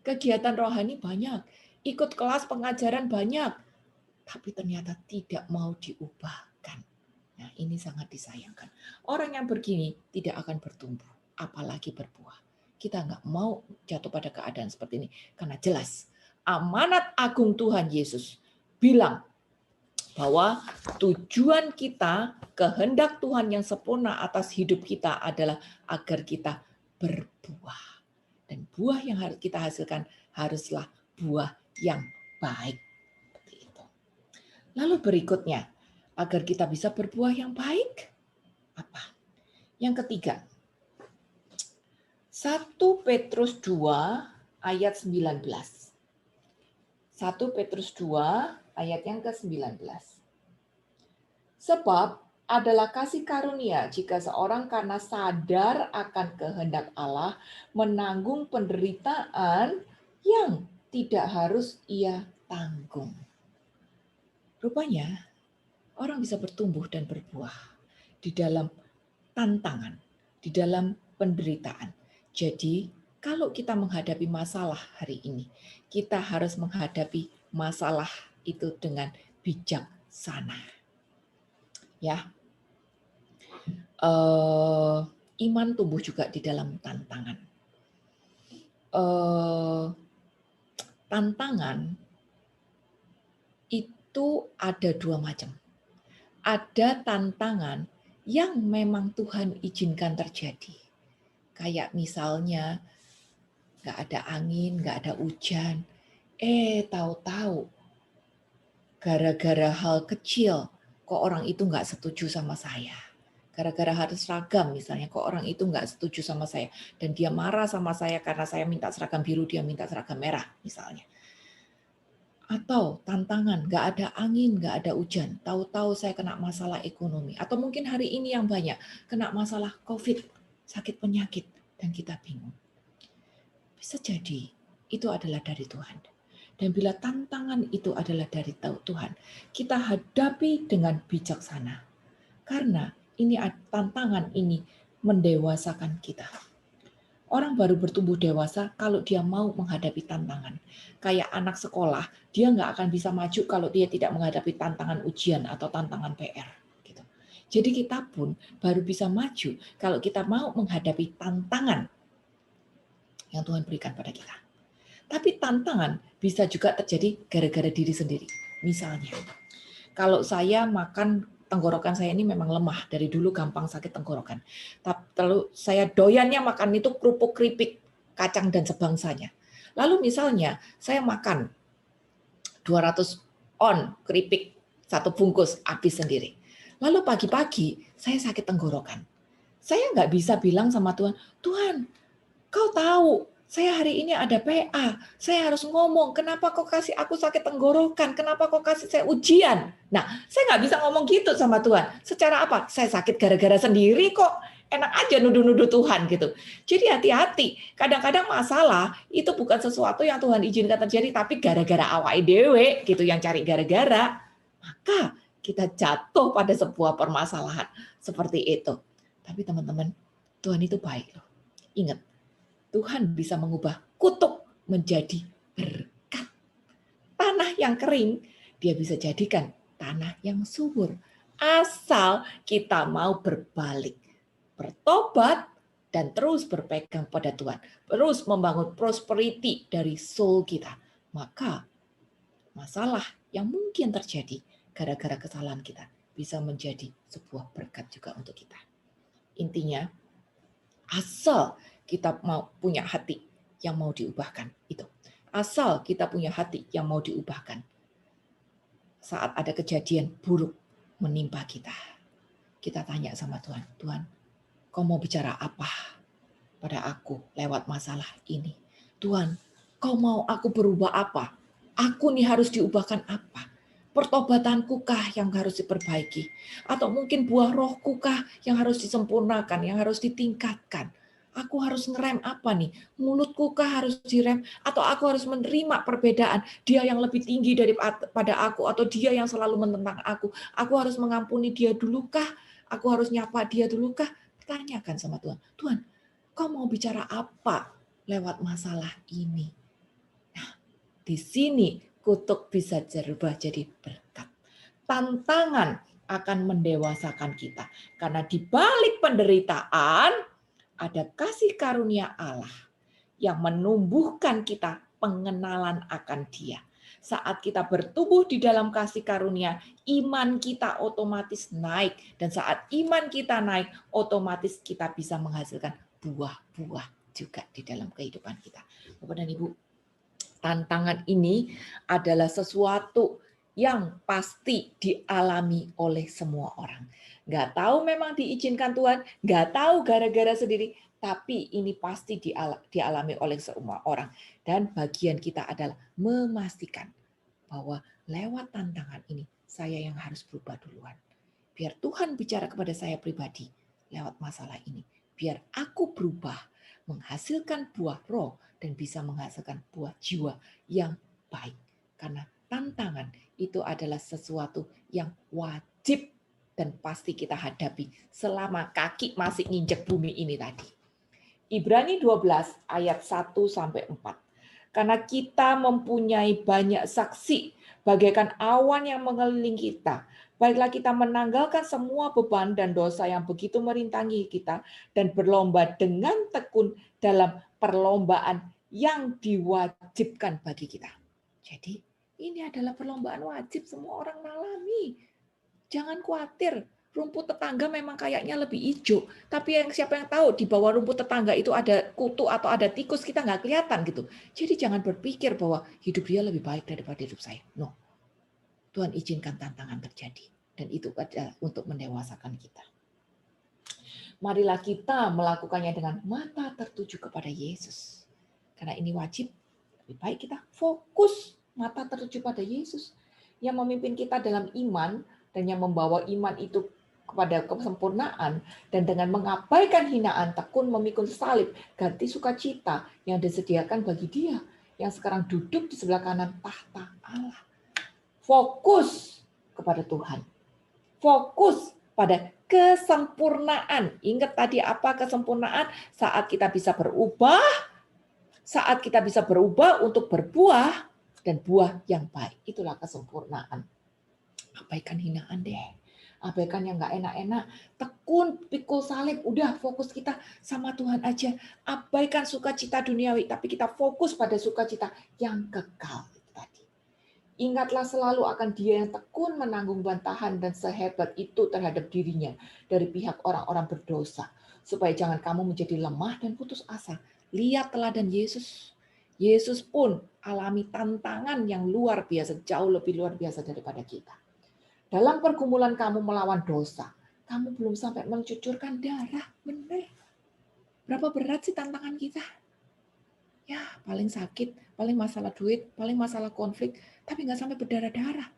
A: Kegiatan rohani banyak. Ikut kelas pengajaran banyak. Tapi ternyata tidak mau diubahkan. Nah, ini sangat disayangkan. Orang yang begini tidak akan bertumbuh, apalagi berbuah. Kita nggak mau jatuh pada keadaan seperti ini. Karena jelas, amanat agung Tuhan Yesus bilang bahwa tujuan kita, kehendak Tuhan yang sempurna atas hidup kita adalah agar kita berbuah. Dan buah yang harus kita hasilkan haruslah buah yang baik. Seperti itu. Lalu berikutnya, agar kita bisa berbuah yang baik, apa? Yang ketiga, 1 Petrus 2 ayat 19. 1 Petrus 2 ayat yang ke-19. Sebab adalah kasih karunia jika seorang karena sadar akan kehendak Allah menanggung penderitaan yang tidak harus ia tanggung. Rupanya orang bisa bertumbuh dan berbuah di dalam tantangan, di dalam penderitaan. Jadi, kalau kita menghadapi masalah hari ini, kita harus menghadapi masalah itu dengan bijaksana. Ya, iman tumbuh juga di dalam tantangan. Tantangan itu ada dua macam. Ada tantangan yang memang Tuhan izinkan terjadi. Kayak misalnya nggak ada angin, nggak ada hujan. Tahu-tahu gara-gara hal kecil kok orang itu nggak setuju sama saya. Gara-gara harus seragam misalnya, kok orang itu nggak setuju sama saya. Dan dia marah sama saya karena saya minta seragam biru, dia minta seragam merah misalnya. Atau tantangan, nggak ada angin, nggak ada hujan. Tahu-tahu saya kena masalah ekonomi. Atau mungkin hari ini yang banyak, kena masalah COVID, sakit penyakit, dan kita bingung. Bisa jadi itu adalah dari Tuhan. Dan bila tantangan itu adalah dari Tuhan, kita hadapi dengan bijaksana. Karena ini tantangan ini mendewasakan kita. Orang baru bertumbuh dewasa kalau dia mau menghadapi tantangan. Kayak anak sekolah, dia nggak akan bisa maju kalau dia tidak menghadapi tantangan ujian atau tantangan PR. Gitu. Jadi kita pun baru bisa maju kalau kita mau menghadapi tantangan yang Tuhan berikan pada kita. Tapi tantangan bisa juga terjadi gara-gara diri sendiri. Misalnya, kalau saya makan, tenggorokan saya ini memang lemah. Dari dulu gampang sakit tenggorokan. Lalu saya doyannya makan itu kerupuk keripik, kacang dan sebangsanya. Lalu misalnya saya makan 200 on keripik, satu bungkus habis sendiri. Lalu pagi-pagi saya sakit tenggorokan. Saya nggak bisa bilang sama Tuhan, Tuhan, kau tahu saya hari ini ada PA, saya harus ngomong, kenapa kau kasih aku sakit tenggorokan, kenapa kau kasih saya ujian. Nah, saya nggak bisa ngomong gitu sama Tuhan. Secara apa? Saya sakit gara-gara sendiri kok, enak aja nuduh-nuduh Tuhan gitu. Jadi hati-hati, kadang-kadang masalah itu bukan sesuatu yang Tuhan izinkan terjadi, tapi gara-gara awake dewe gitu yang cari gara-gara. Maka kita jatuh pada sebuah permasalahan seperti itu. Tapi teman-teman, Tuhan itu baik loh. Ingat, Tuhan bisa mengubah kutuk menjadi berkat. Tanah yang kering, dia bisa jadikan tanah yang subur. Asal kita mau berbalik, bertobat, dan terus berpegang pada Tuhan. Terus membangun prosperity dari soul kita. Maka masalah yang mungkin terjadi gara-gara kesalahan kita bisa menjadi sebuah berkat juga untuk kita. Intinya, asal kita mau punya hati yang mau diubahkan itu. Asal kita punya hati yang mau diubahkan. Saat ada kejadian buruk menimpa kita, kita tanya sama Tuhan, Tuhan, kau mau bicara apa pada aku lewat masalah ini? Tuhan, kau mau aku berubah apa? Aku nih harus diubahkan apa? Pertobatanku kah yang harus diperbaiki? Atau mungkin buah rohku kah yang harus disempurnakan, yang harus ditingkatkan? Aku harus ngerem apa nih? Mulutku kah harus direm? Atau aku harus menerima perbedaan? Dia yang lebih tinggi daripada aku, atau dia yang selalu menentang aku. Aku harus mengampuni dia dulu kah? Aku harus nyapa dia dulu kah? Tanyakan sama Tuhan. Tuhan, kau mau bicara apa lewat masalah ini? Nah, di sini kutuk bisa berubah jadi berkat. Tantangan akan mendewasakan kita. Karena di balik penderitaan, ada kasih karunia Allah yang menumbuhkan kita pengenalan akan Dia. Saat kita bertumbuh di dalam kasih karunia, iman kita otomatis naik. Dan saat iman kita naik, otomatis kita bisa menghasilkan buah-buah juga di dalam kehidupan kita. Bapak dan Ibu, tantangan ini adalah sesuatu yang pasti dialami oleh semua orang. Nggak tahu memang diizinkan Tuhan, nggak tahu gara-gara sendiri, tapi ini pasti dialami oleh semua orang. Dan bagian kita adalah memastikan bahwa lewat tantangan ini, saya yang harus berubah duluan. Biar Tuhan bicara kepada saya pribadi lewat masalah ini. Biar aku berubah, menghasilkan buah roh, dan bisa menghasilkan buah jiwa yang baik. Karena tantangan itu adalah sesuatu yang wajib dan pasti kita hadapi selama kaki masih nginjek bumi ini tadi. Ibrani 12 ayat 1 sampai 4. Karena kita mempunyai banyak saksi bagaikan awan yang mengelilingi kita. Baiklah kita menanggalkan semua beban dan dosa yang begitu merintangi kita dan berlomba dengan tekun dalam perlombaan yang diwajibkan bagi kita. Jadi ini adalah perlombaan wajib, semua orang mengalami. Jangan khawatir, rumput tetangga memang kayaknya lebih hijau, tapi siapa yang tahu di bawah rumput tetangga itu ada kutu atau ada tikus, kita nggak kelihatan gitu. Jadi jangan berpikir bahwa hidup dia lebih baik daripada hidup saya. No, Tuhan izinkan tantangan terjadi, dan itu adalah untuk mendewasakan kita. Marilah kita melakukannya dengan mata tertuju kepada Yesus. Karena ini wajib, lebih baik kita fokus mata tertuju pada Yesus yang memimpin kita dalam iman dan yang membawa iman itu kepada kesempurnaan, dan dengan mengabaikan hinaan tekun memikul salib ganti sukacita yang disediakan bagi Dia yang sekarang duduk di sebelah kanan tahta Allah. Fokus kepada Tuhan. Fokus pada kesempurnaan. Ingat tadi apa kesempurnaan? Saat kita bisa berubah, saat kita bisa berubah untuk berbuah dan buah yang baik. Itulah kesempurnaan. Abaikan hinaan deh. Abaikan yang nggak enak-enak. Tekun, pikul salib. Udah fokus kita sama Tuhan aja. Abaikan sukacita duniawi. Tapi kita fokus pada sukacita yang kekal. Tadi. Ingatlah selalu akan Dia yang tekun menanggung bantahan dan sehebat itu terhadap dirinya dari pihak orang-orang berdosa. Supaya jangan kamu menjadi lemah dan putus asa. Lihat teladan Yesus. Yesus pun alami tantangan yang luar biasa, jauh lebih luar biasa daripada kita. Dalam pergumulan kamu melawan dosa, kamu belum sampai mencucurkan darah. Benar. Berapa berat sih tantangan kita? Ya, paling sakit, paling masalah duit, paling masalah konflik, tapi nggak sampai berdarah-darah.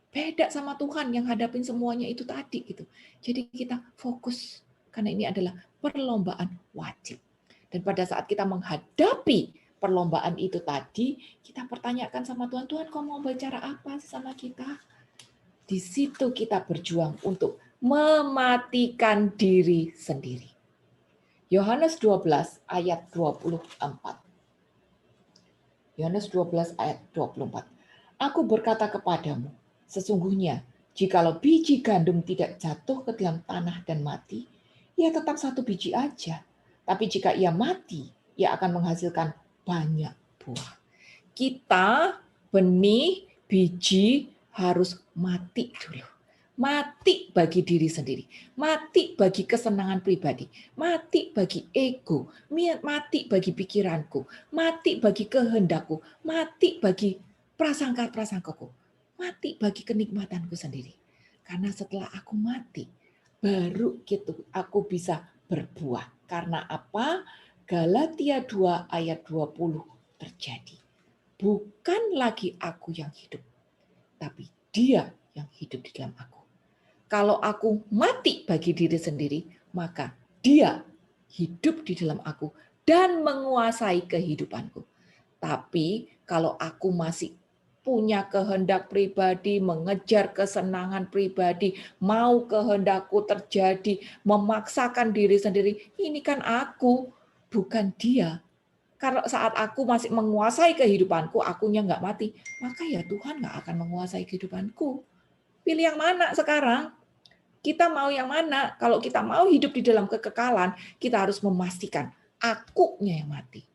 A: Beda sama Tuhan yang hadapin semuanya itu tadi gitu. Jadi kita fokus karena ini adalah perlombaan wajib. Dan pada saat kita menghadapi perlombaan itu tadi, kita pertanyakan sama Tuhan, Tuhan kau mau bicara apa sama kita? Di situ kita berjuang untuk mematikan diri sendiri. Yohanes 12 ayat 24. Yohanes 12 ayat 24. Aku berkata kepadamu, sesungguhnya jikalau biji gandum tidak jatuh ke dalam tanah dan mati, ia tetap satu biji aja. Tapi jika ia mati, ia akan menghasilkan banyak buah. Kita, benih, biji, harus mati dulu. Mati bagi diri sendiri. Mati bagi kesenangan pribadi. Mati bagi ego. Mati bagi pikiranku. Mati bagi kehendakku. Mati bagi prasangka-prasangkaku. Mati bagi kenikmatanku sendiri. Karena setelah aku mati, baru gitu aku bisa berbuah. Karena apa? Galatia 2 ayat 20 terjadi. Bukan lagi aku yang hidup, tapi Dia yang hidup di dalam aku. Kalau aku mati bagi diri sendiri, maka Dia hidup di dalam aku dan menguasai kehidupanku. Tapi kalau aku masih punya kehendak pribadi, mengejar kesenangan pribadi, mau kehendakku terjadi, memaksakan diri sendiri, ini kan aku, bukan dia. Kalau saat aku masih menguasai kehidupanku, akunya nggak mati, maka ya Tuhan nggak akan menguasai kehidupanku. Pilih yang mana sekarang? Kita mau yang mana? Kalau kita mau hidup di dalam kekekalan, kita harus memastikan akunya yang mati,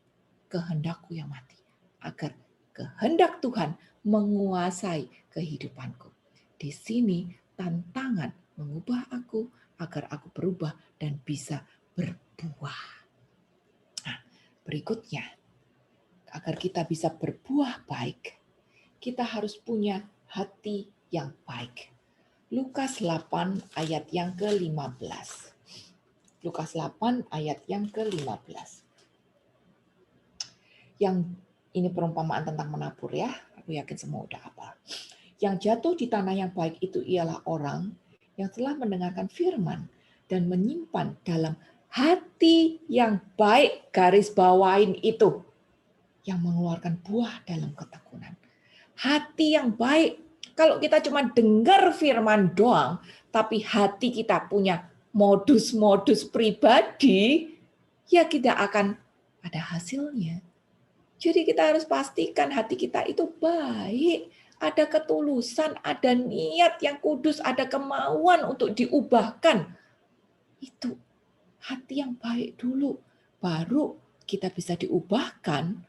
A: kehendakku yang mati, agar kehendak Tuhan menguasai kehidupanku. Di sini tantangan mengubah aku agar aku berubah dan bisa berbuah. Nah, berikutnya, agar kita bisa berbuah baik, kita harus punya hati yang baik. Lukas 8 ayat yang ke-15. Lukas 8 ayat yang ke-15. Yang ini perumpamaan tentang menabur ya. Aku yakin semua udah hafal. Yang jatuh di tanah yang baik itu ialah orang yang telah mendengarkan firman dan menyimpan dalam hati yang baik, garis bawain itu, yang mengeluarkan buah dalam ketekunan. Hati yang baik. Kalau kita cuma dengar firman doang, tapi hati kita punya modus-modus pribadi, ya tidak akan ada hasilnya. Jadi kita harus pastikan hati kita itu baik, ada ketulusan, ada niat yang kudus, ada kemauan untuk diubahkan. Itu hati yang baik dulu, baru kita bisa diubahkan,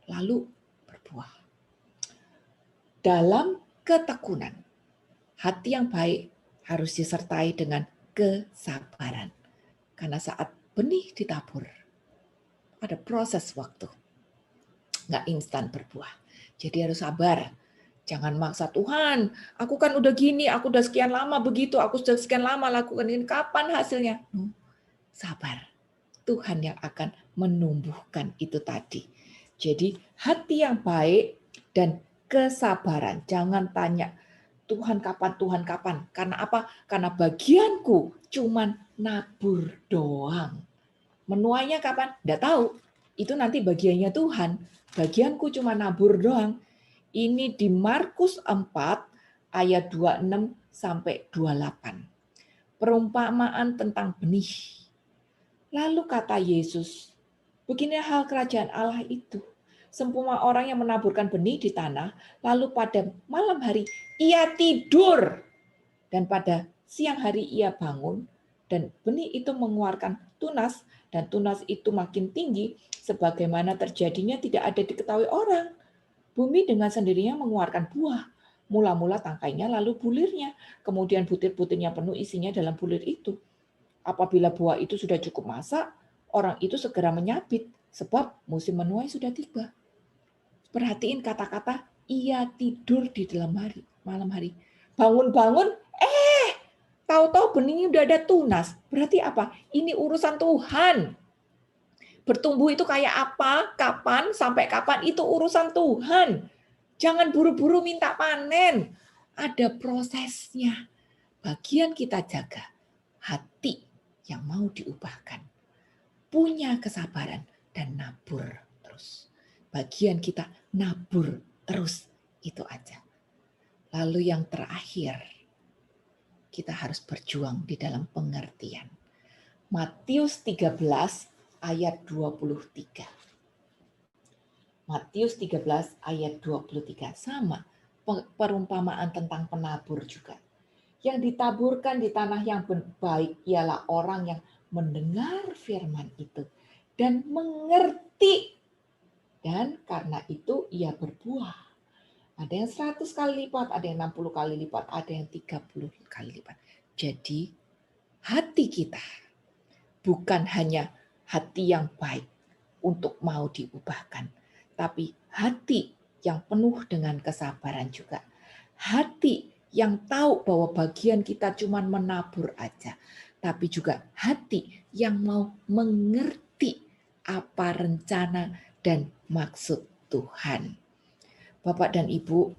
A: lalu berbuah. Dalam ketekunan, hati yang baik harus disertai dengan kesabaran. Karena saat benih ditabur, ada proses waktu. Nggak instan berbuah. Jadi harus sabar. Jangan maksa, Tuhan, aku kan udah gini, aku udah sekian lama begitu, aku sudah sekian lama lakukan ini, kapan hasilnya? Sabar. Tuhan yang akan menumbuhkan itu tadi. Jadi hati yang baik dan kesabaran. Jangan tanya, Tuhan kapan, Tuhan kapan. Karena apa? Karena bagianku cuman nabur doang. Menuainya kapan? Nggak tahu. Itu nanti bagiannya Tuhan. Bagianku cuma nabur doang. Ini di Markus 4 ayat 26 sampai 28. Perumpamaan tentang benih. Lalu kata Yesus, begini hal kerajaan Allah itu. Seumpama orang yang menaburkan benih di tanah, lalu pada malam hari ia tidur. Dan pada siang hari ia bangun, dan benih itu mengeluarkan tunas, dan tunas itu makin tinggi, sebagaimana terjadinya tidak ada diketahui orang. Bumi dengan sendirinya mengeluarkan buah. Mula-mula tangkainya, lalu bulirnya. Kemudian butir-butirnya penuh isinya dalam bulir itu. Apabila buah itu sudah cukup masak, orang itu segera menyabit, sebab musim menuai sudah tiba. Perhatiin kata-kata, ia tidur di dalam malam hari. Bangun-bangun, tahu-tahu benihnya udah ada tunas. Berarti apa? Ini urusan Tuhan. Bertumbuh itu kayak apa, kapan, sampai kapan, itu urusan Tuhan. Jangan buru-buru minta panen. Ada prosesnya. Bagian kita jaga hati yang mau diubahkan. Punya kesabaran dan nabur terus. Bagian kita nabur terus. Itu aja. Lalu yang terakhir, kita harus berjuang di dalam pengertian. Matius 13 ayat 23. Matius 13 ayat 23 sama perumpamaan tentang penabur juga. Yang ditaburkan di tanah yang baik ialah orang yang mendengar firman itu dan mengerti. Dan karena itu ia berbuah. Ada yang 100 kali lipat, ada yang 60 kali lipat, ada yang 30 kali lipat. Jadi hati kita bukan hanya hati yang baik untuk mau diubahkan, tapi hati yang penuh dengan kesabaran juga. Hati yang tahu bahwa bagian kita cuma menabur aja, tapi juga hati yang mau mengerti apa rencana dan maksud Tuhan. Bapak dan Ibu,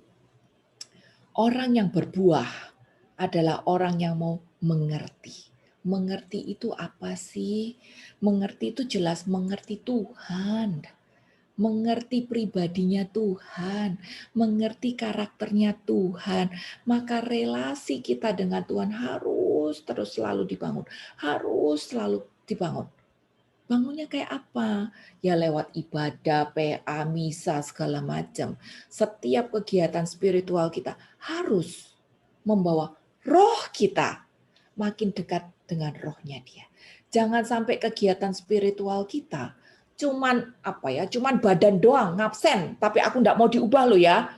A: orang yang berbuah adalah orang yang mau mengerti. Mengerti itu apa sih? Mengerti itu jelas mengerti Tuhan. Mengerti pribadinya Tuhan, mengerti karakternya Tuhan, maka relasi kita dengan Tuhan harus terus selalu dibangun, harus selalu dibangun. Bangunnya kayak apa? Ya lewat ibadah, PA, misa, segala macam. Setiap kegiatan spiritual kita harus membawa roh kita makin dekat dengan rohnya dia. Jangan sampai kegiatan spiritual kita cuman cuman badan doang ngabsen, tapi aku enggak mau diubah loh ya.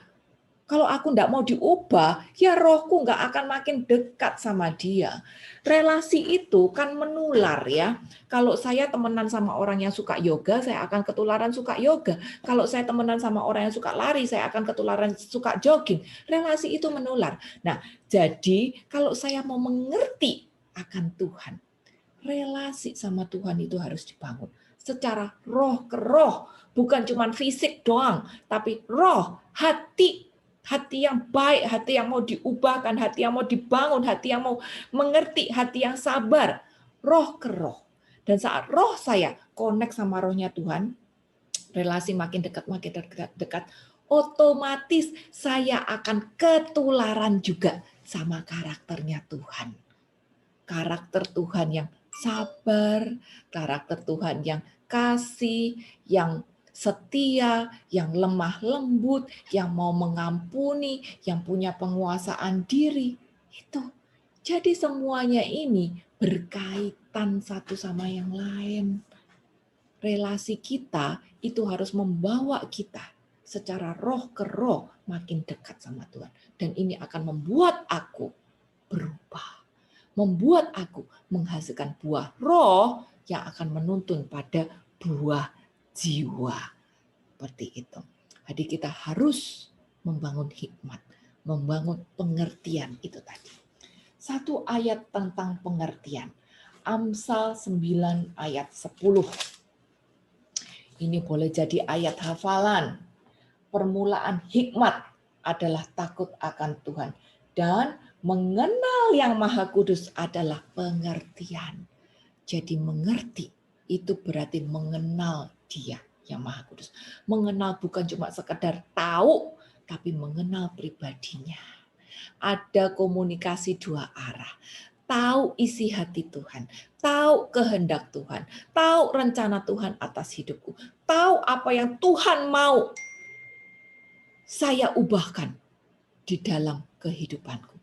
A: Kalau aku enggak mau diubah, ya rohku enggak akan makin dekat sama dia. Relasi itu kan menular ya. Kalau saya temenan sama orang yang suka yoga, saya akan ketularan suka yoga. Kalau saya temenan sama orang yang suka lari, saya akan ketularan suka jogging. Relasi itu menular. Nah, jadi kalau saya mau mengerti akan Tuhan, relasi sama Tuhan itu harus dibangun secara roh ke roh, bukan cuma fisik doang, tapi roh, hati yang baik, hati yang mau diubahkan, hati yang mau dibangun, hati yang mau mengerti, hati yang sabar, roh ke roh. Dan saat roh saya connect sama rohnya Tuhan, relasi makin dekat, otomatis saya akan ketularan juga sama karakternya Tuhan. Karakter Tuhan yang sabar, karakter Tuhan yang kasih, yang setia, yang lemah lembut, yang mau mengampuni, yang punya penguasaan diri. Itu. Jadi semuanya ini berkaitan satu sama yang lain. Relasi kita itu harus membawa kita secara roh ke roh makin dekat sama Tuhan. Dan ini akan membuat aku berubah. Membuat aku menghasilkan buah roh yang akan menuntun pada buah jiwa. Seperti itu. Jadi kita harus membangun hikmat, membangun pengertian itu tadi. Satu ayat tentang pengertian. Amsal 9 ayat 10. Ini boleh jadi ayat hafalan. Permulaan hikmat adalah takut akan Tuhan. Dan mengenal yang Maha Kudus adalah pengertian. Jadi mengerti itu berarti mengenal Dia yang Maha Kudus. Mengenal bukan cuma sekedar tahu, tapi mengenal pribadinya. Ada komunikasi dua arah. Tahu isi hati Tuhan, tahu kehendak Tuhan, tahu rencana Tuhan atas hidupku, tahu apa yang Tuhan mau saya ubahkan di dalam kehidupanku.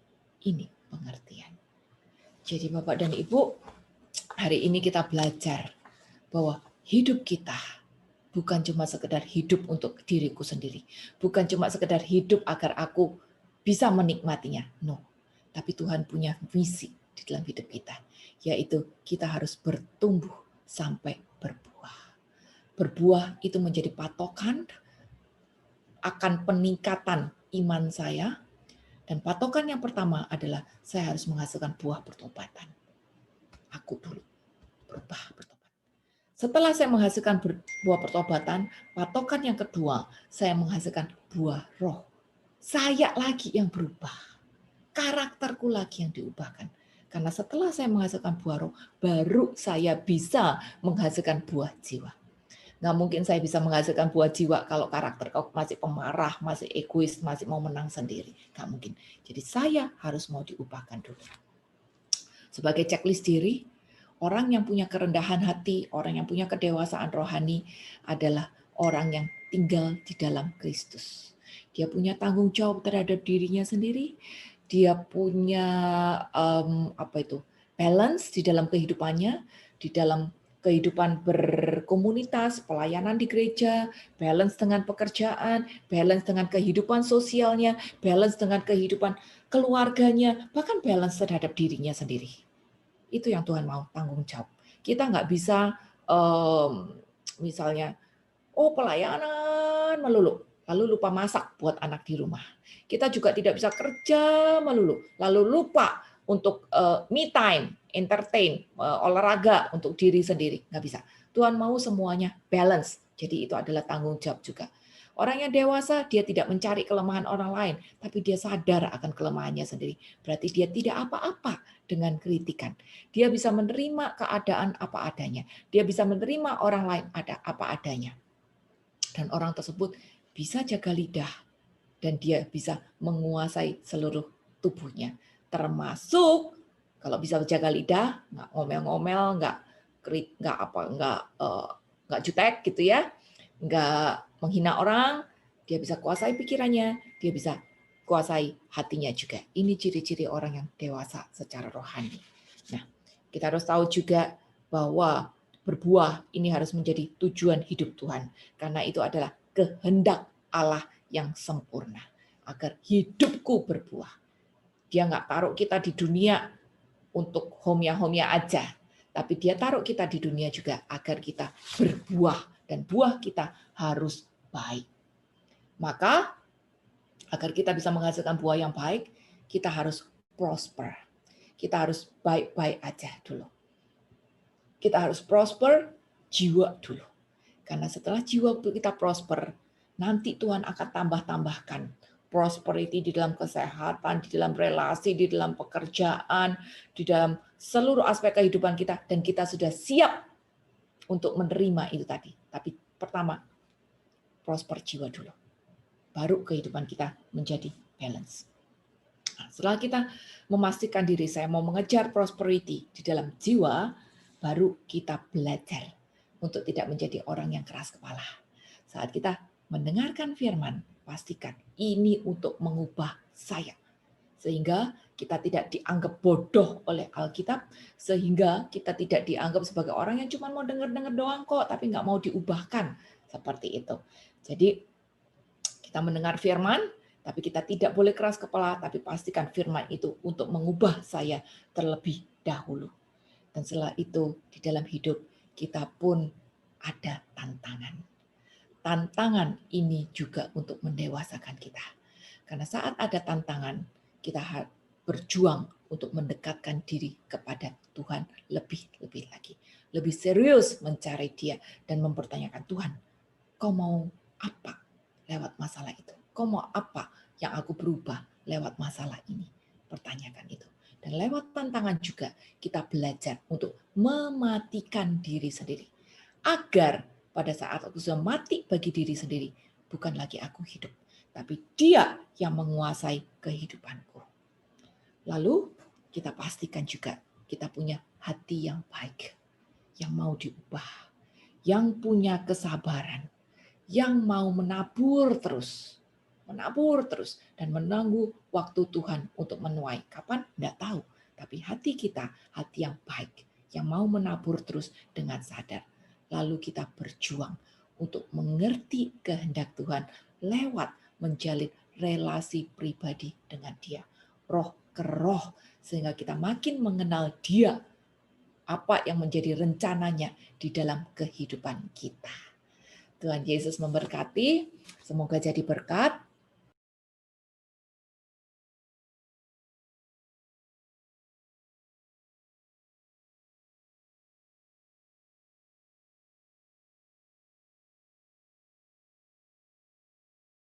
A: Ini pengertian. Jadi Bapak dan Ibu, hari ini kita belajar bahwa hidup kita bukan cuma sekedar hidup untuk diriku sendiri. Bukan cuma sekedar hidup agar aku bisa menikmatinya. No. Tapi Tuhan punya misi di dalam hidup kita. Yaitu kita harus bertumbuh sampai berbuah. Berbuah itu menjadi patokan akan peningkatan iman saya. Dan patokan yang pertama adalah saya harus menghasilkan buah pertobatan. Aku dulu bertobat. Setelah saya menghasilkan buah pertobatan, patokan yang kedua, saya menghasilkan buah roh. Saya lagi yang berubah. Karakterku lagi yang diubahkan. Karena setelah saya menghasilkan buah roh, baru saya bisa menghasilkan buah jiwa. Nggak mungkin saya bisa menghasilkan buah jiwa kalau karakter kau masih pemarah, masih egois, masih mau menang sendiri. Nggak mungkin. Jadi saya harus mau diubahkan dulu. Sebagai checklist diri, orang yang punya kerendahan hati, orang yang punya kedewasaan rohani adalah orang yang tinggal di dalam Kristus. Dia punya tanggung jawab terhadap dirinya sendiri. Dia punya balance di dalam kehidupannya, di dalam kehidupan berkomunitas, pelayanan di gereja, balance dengan pekerjaan, balance dengan kehidupan sosialnya, balance dengan kehidupan keluarganya, bahkan balance terhadap dirinya sendiri. Itu yang Tuhan mau, tanggung jawab. Kita nggak bisa misalnya, pelayanan melulu, lalu lupa masak buat anak di rumah. Kita juga tidak bisa kerja melulu, lalu lupa untuk me time, entertain, olahraga untuk diri sendiri. Nggak bisa. Tuhan mau semuanya balance. Jadi itu adalah tanggung jawab juga. Orang yang dewasa, dia tidak mencari kelemahan orang lain, tapi dia sadar akan kelemahannya sendiri. Berarti dia tidak apa-apa dengan kritikan. Dia bisa menerima keadaan apa adanya. Dia bisa menerima orang lain ada apa adanya. Dan orang tersebut bisa jaga lidah. Dan dia bisa menguasai seluruh tubuhnya. Termasuk, kalau bisa jaga lidah, nggak ngomel-ngomel, nggak jutek gitu ya, nggak menghina orang, dia bisa kuasai pikirannya, dia bisa kuasai hatinya juga. Ini ciri-ciri orang yang dewasa secara rohani. Nah, kita harus tahu juga bahwa berbuah ini harus menjadi tujuan hidup Tuhan, karena itu adalah kehendak Allah yang sempurna, agar hidupku berbuah. Dia nggak taruh kita di dunia untuk homya-homya aja, tapi dia taruh kita di dunia juga agar kita berbuah, dan buah kita harus baik. Maka agar kita bisa menghasilkan buah yang baik, kita harus prosper. Kita harus baik-baik aja dulu. Kita harus prosper jiwa dulu. Karena setelah jiwa kita prosper, nanti Tuhan akan tambah-tambahkan prosperity di dalam kesehatan, di dalam relasi, di dalam pekerjaan, di dalam seluruh aspek kehidupan kita, dan kita sudah siap untuk menerima itu tadi. Tapi pertama, prosper jiwa dulu. Baru kehidupan kita menjadi balance. Nah, setelah kita memastikan diri saya mau mengejar prosperity di dalam jiwa, baru kita belajar untuk tidak menjadi orang yang keras kepala. Saat kita mendengarkan firman, pastikan ini untuk mengubah saya. Sehingga kita tidak dianggap bodoh oleh Alkitab, sehingga kita tidak dianggap sebagai orang yang cuma mau dengar-dengar doang kok, tapi nggak mau diubahkan. Seperti itu. Jadi kita mendengar firman, tapi kita tidak boleh keras kepala, tapi pastikan firman itu untuk mengubah saya terlebih dahulu. Dan setelah itu di dalam hidup kita pun ada tantangan. Tantangan ini juga untuk mendewasakan kita. Karena saat ada tantangan, kita harus berjuang untuk mendekatkan diri kepada Tuhan lebih lagi. Lebih serius mencari Dia dan mempertanyakan, Tuhan, Kau mau apa lewat masalah itu? Kau mau apa yang aku berubah lewat masalah ini? Pertanyakan itu. Dan lewat tantangan juga kita belajar untuk mematikan diri sendiri. Agar pada saat aku sudah mati bagi diri sendiri, bukan lagi aku hidup, tapi Dia yang menguasai kehidupanku. Lalu kita pastikan juga kita punya hati yang baik, yang mau diubah, yang punya kesabaran, yang mau menabur terus dan menunggu waktu Tuhan untuk menuai. Kapan? Tidak tahu. Tapi hati kita, hati yang baik, yang mau menabur terus dengan sadar. Lalu kita berjuang untuk mengerti kehendak Tuhan lewat menjalin relasi pribadi dengan Dia. Roh ke roh, sehingga kita makin mengenal Dia, apa yang menjadi rencananya di dalam kehidupan kita. Tuhan Yesus memberkati, semoga jadi berkat